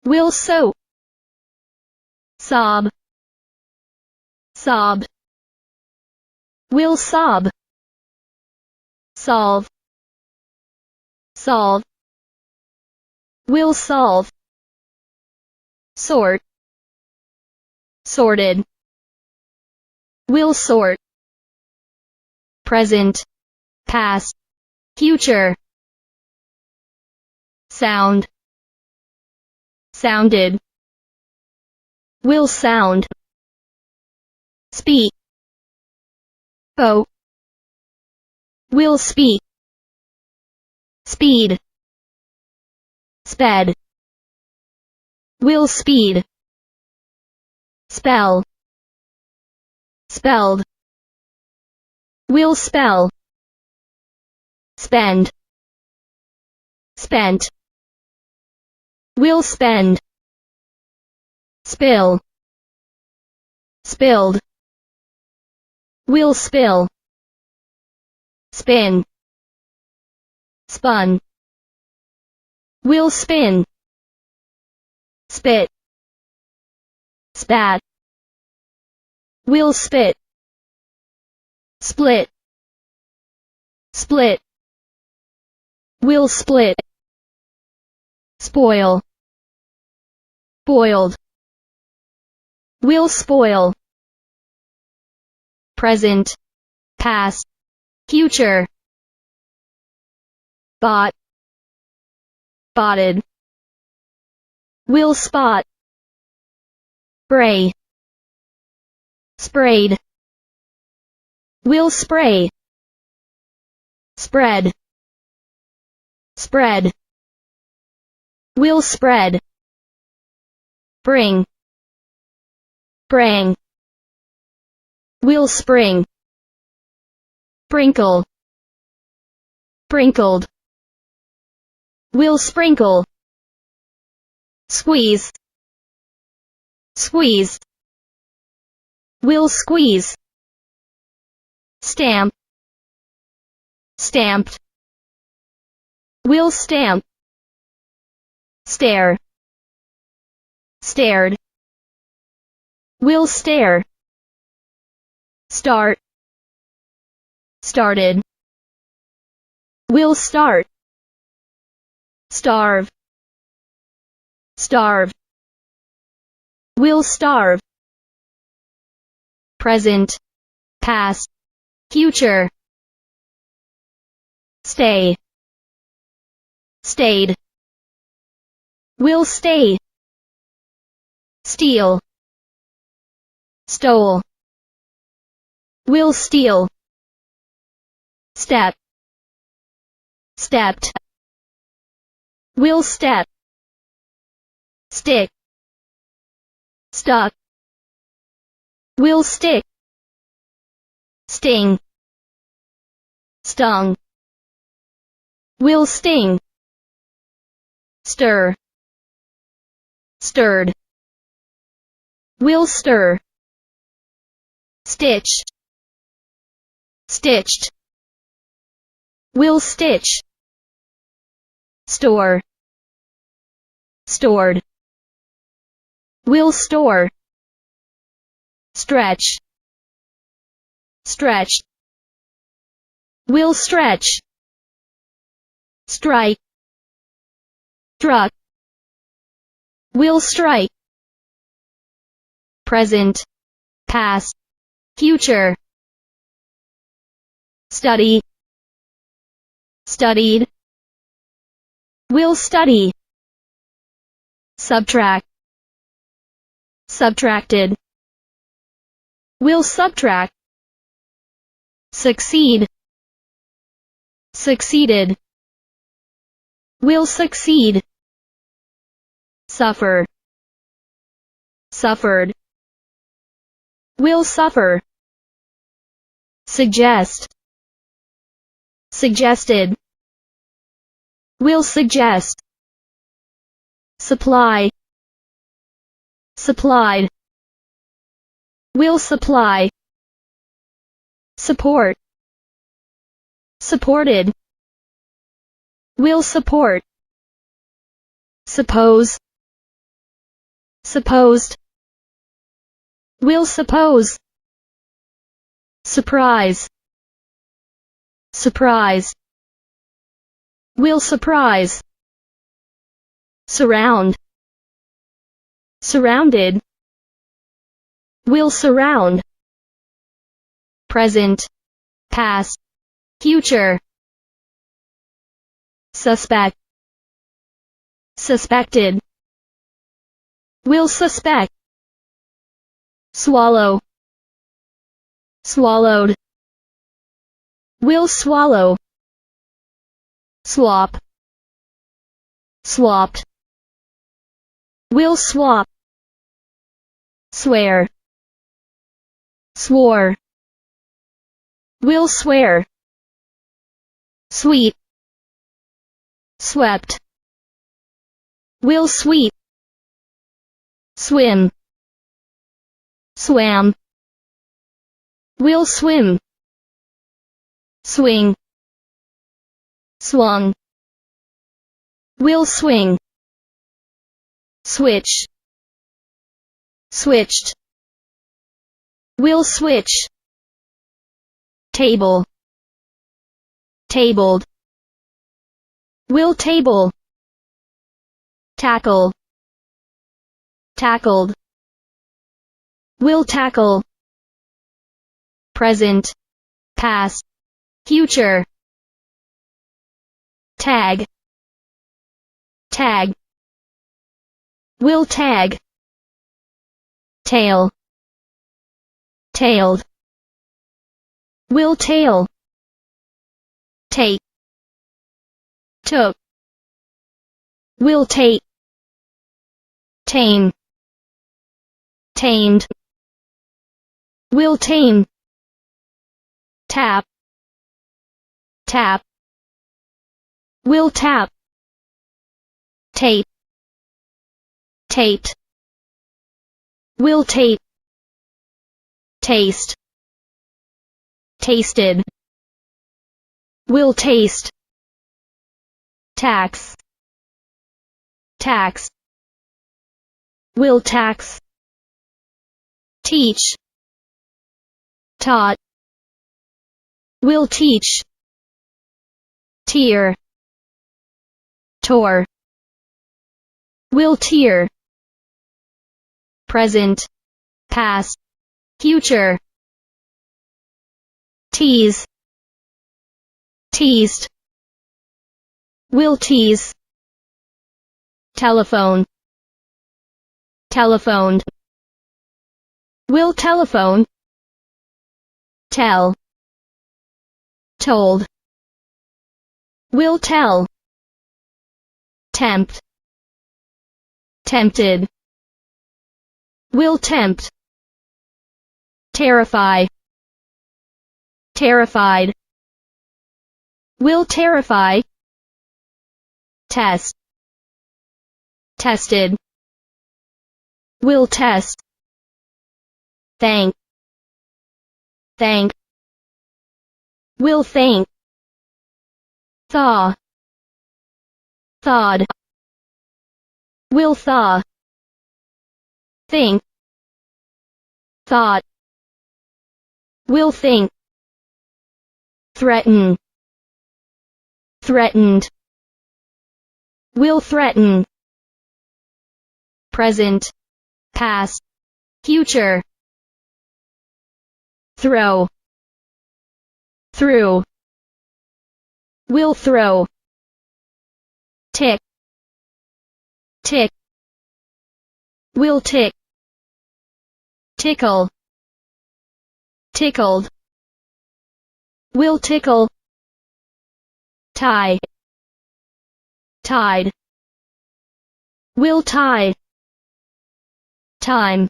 will soak, sob, sobbed, will sob, solve, solve, will solve, sort, sorted, will sort. Present, past, future. Sound, sounded, will sound, speak, spoke, will speak, speed, sped, will speed, spell, spelled, will spell, spend, spent, will spend, spill, spilled, will spill, spin, spun, will spin, spit, spat, will spit, split, split, will split, spoil, boiled, will spoil. Present, past, future. Bought, botted, will spot, spray, sprayed, will spray, spread, spread, will spread, bring, sprang, will spring, sprinkle, sprinkled, will sprinkle, squeeze, squeezed, will squeeze, stamp, stamped, will stamp, stare, stared, will stare, start, started, will start, starve, starved, will starve. Present, past, future. Stay, stayed, will stay, steal, stole, will steal, step, stepped, will step, stick, stuck, will stick, sting, stung, will sting, stir, stirred, will stir, stitch, stitched, will stitch, store, stored, will store, stretch, stretched, will stretch, strike, struck, will strike, present, past, future, study, studied, will study, subtract, subtracted, will subtract, succeed, succeeded, will succeed, suffer, suffered, will suffer, suggest, suggested, will suggest, supply, supplied, will supply, support, supported, will support, suppose, supposed, will suppose, surprise, surprise, will surprise, surround, surrounded, will surround, present, past, future, suspect, suspected, will suspect, swallow, swallowed, will swallow, swap, swapped, will swap, swear, swore, will swear, sweet, swept, will sweep, swim, swam, will swim, swing, swung, will swing, switch, switched, will switch, table, tabled, will table, tackle, tackled, will tackle, present, past, future, tag, tag, will tag, tail, tailed, will tail, take, took, will take, tame, tamed, will tame, tap, tap, will tap, tape, taped, will tape, taste, tasted, will taste, tax, tax, will tax, teach, taught, will teach, tear, tore, will tear, present, past, future, tease, teased, will tease, telephone, telephoned, will telephone, tell, told, will tell, tempt, tempted, will tempt, terrify, terrified, will terrify, test, tested, will test, thank, will think, thaw, thawed, will thaw, think, thought, will think, threaten, threatened, will threaten, present, past, future, throw, through, will throw, tick, tick, will tick, tickle, tickled, will tickle, tie, tied, will tie, time,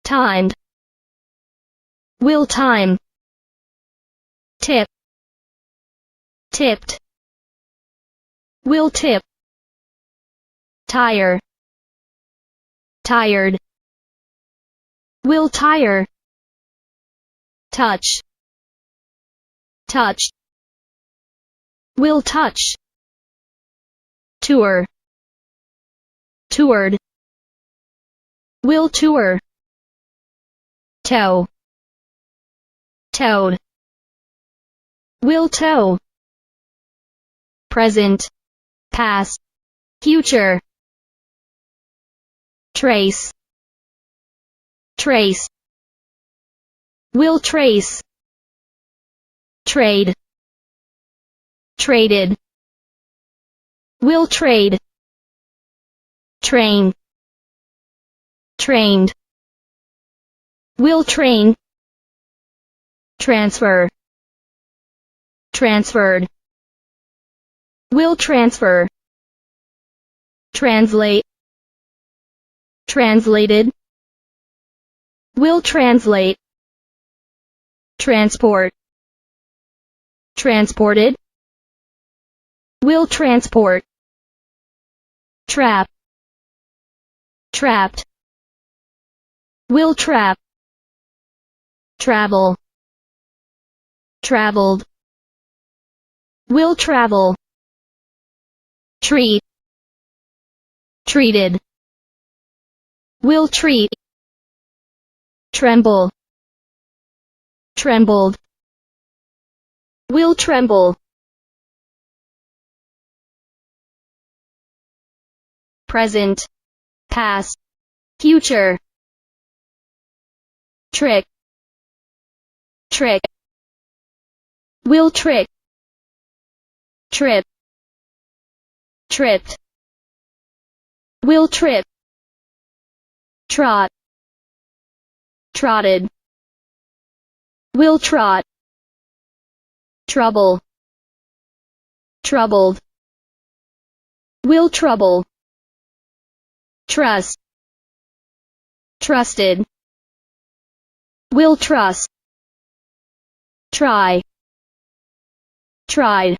timed, will time, tip, tipped, will tip, tire, tired, will tire, touch, touched, will touch, tour, toured, will tour, tow, towed, will tow, present, past, future, trace, trace, will trace, trade, traded, will trade, train, trained, will train, transfer, transferred, will transfer, translate, translated, will translate, transport, transported, will transport, trap, trapped, will trap, travel, traveled, will travel, treat, treated, will treat, tremble, trembled, will tremble, present, past, future, trick, trick, will trick, trip, tripped, will trip, trot, trotted, will trot, trouble, troubled, will trouble, trust, trusted, will trust, try, tried,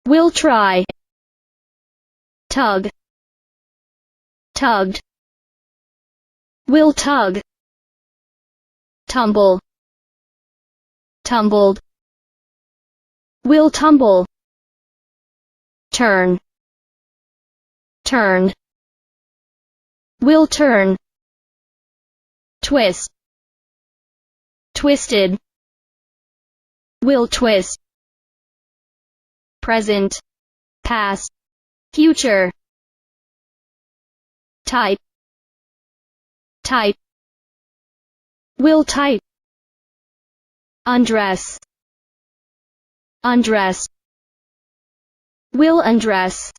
will try, tug, tugged, will tug, tumble, tumbled, will tumble, turn, turned, will turn, twist, twisted, will twist, present, past, future, type, type, will type, undress, undress, will undress,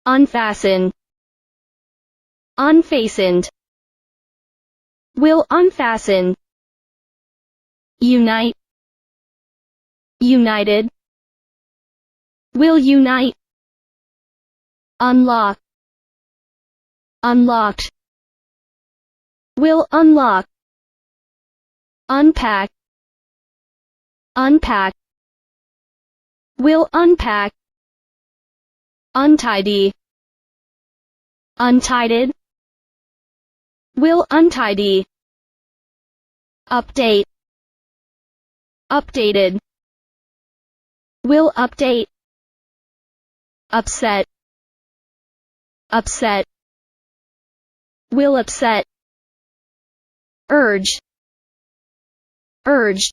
unfasten, unfastened, will unfasten, unite, united, will unite, unlock, unlocked, will unlock, unpack, unpack, will unpack, untidy, Untied. Will untidy. Update. Updated. Will update. Upset. Upset. Will upset. Urge. Urge.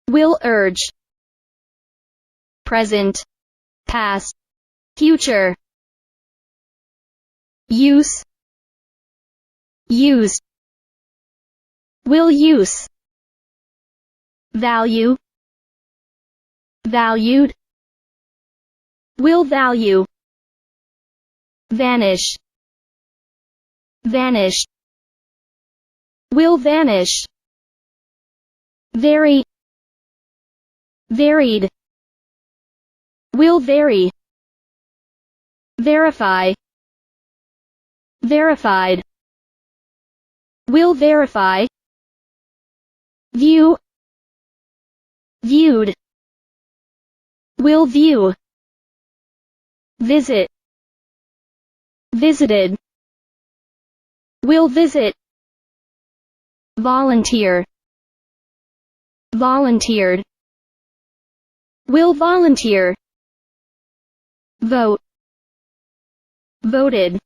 Will urge. Present. Past. Future. Use. Used. Will use. Value. Valued. Will value. Vanish. Vanish. Will vanish. Vary. Varied. Will vary. Verify. Verified. Will verify. View. Viewed. Will view. Visit. Visited. Will visit. Volunteer. Volunteered. Will volunteer. Vote. Voted.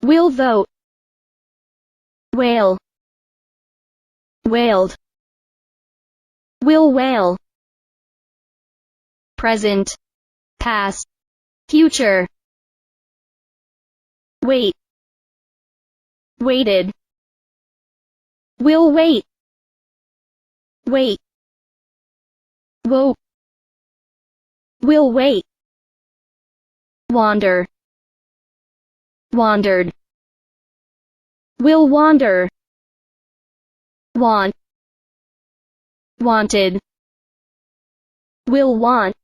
Will vote. Wail. Wailed. Will wail. Present. Past. Future. Wait. Waited. Will wait. Wait. Woke. Will wait. Wander. Wandered. Will wander. Want. Wanted. Will want.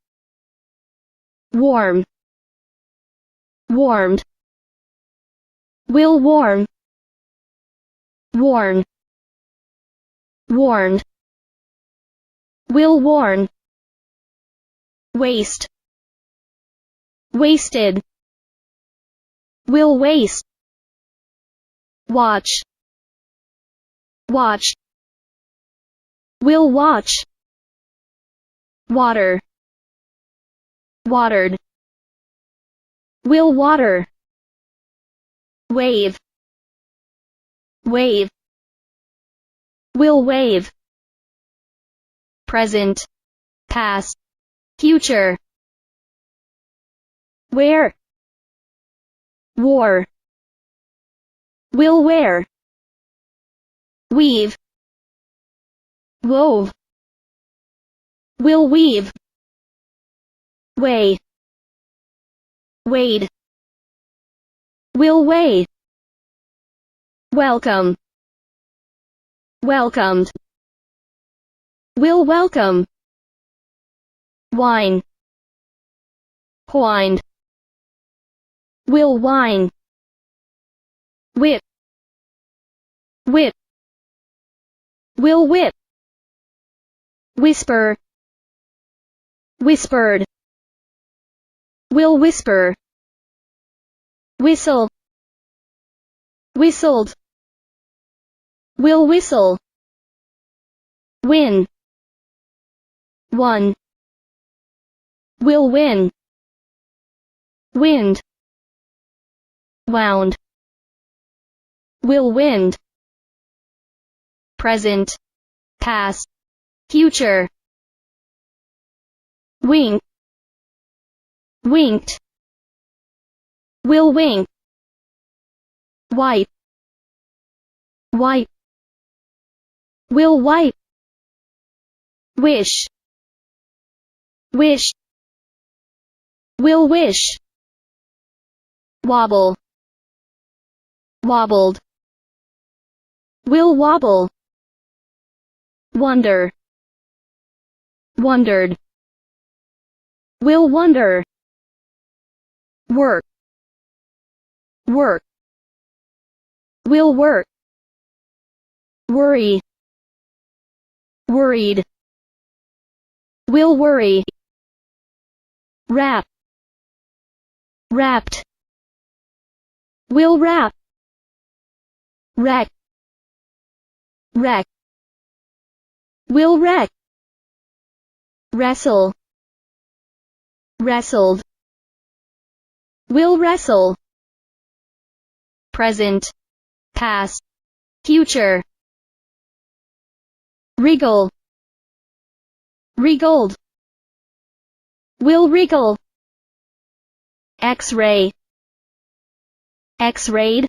Warm. Warmed. Will warm. Warn. Warned. Will warn. Waste. Wasted. Will waste. Watch. Watch. Will watch. Water. Watered. Will water. Wave. Wave. Will wave. Present. Past. Future. Wear. War. Will wear. Weave. Wove. Will weave. Weigh. Weighed. Will weigh. Welcome. Welcomed. Will welcome. Wine. Whined. Will whine. Whip. Whip. Will whip. Whisper. Whispered. Will whisper. Whistle. Whistled. Will whistle. Win. Won. Will win. Wind. Wound. Will wind. Present. Past. Future. Wink. Winked. Will wink. Wipe. Wipe. Will wipe. Wish. Wish. Will wish. Wobble. Wobbled. Will wobble. Wonder. Wondered. Will wonder. Work. Work. Will work. Worry. Worried. Will worry. Wrap. Wrapped. will wrap, wreck, wreck, will wreck, wrestle, wrestled, will wrestle, present, past, future, wriggle, wriggled, will wriggle, X-ray, X-rayed,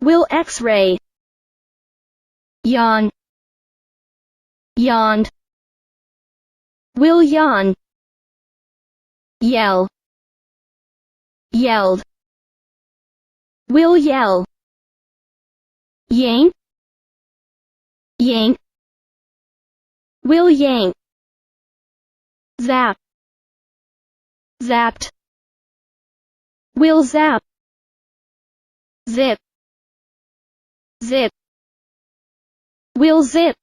will X-ray, yawn, yawned, will yawn, yell, yelled, will yell, yank, yank, will yank, zap, zapped, will zap, zip, zip, will zip,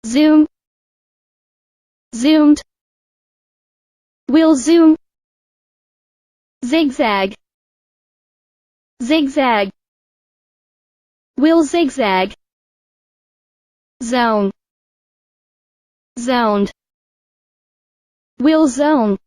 zoom, zoomed, will zoom, zigzag, zigzag, will zigzag, zone, zoned, will zone.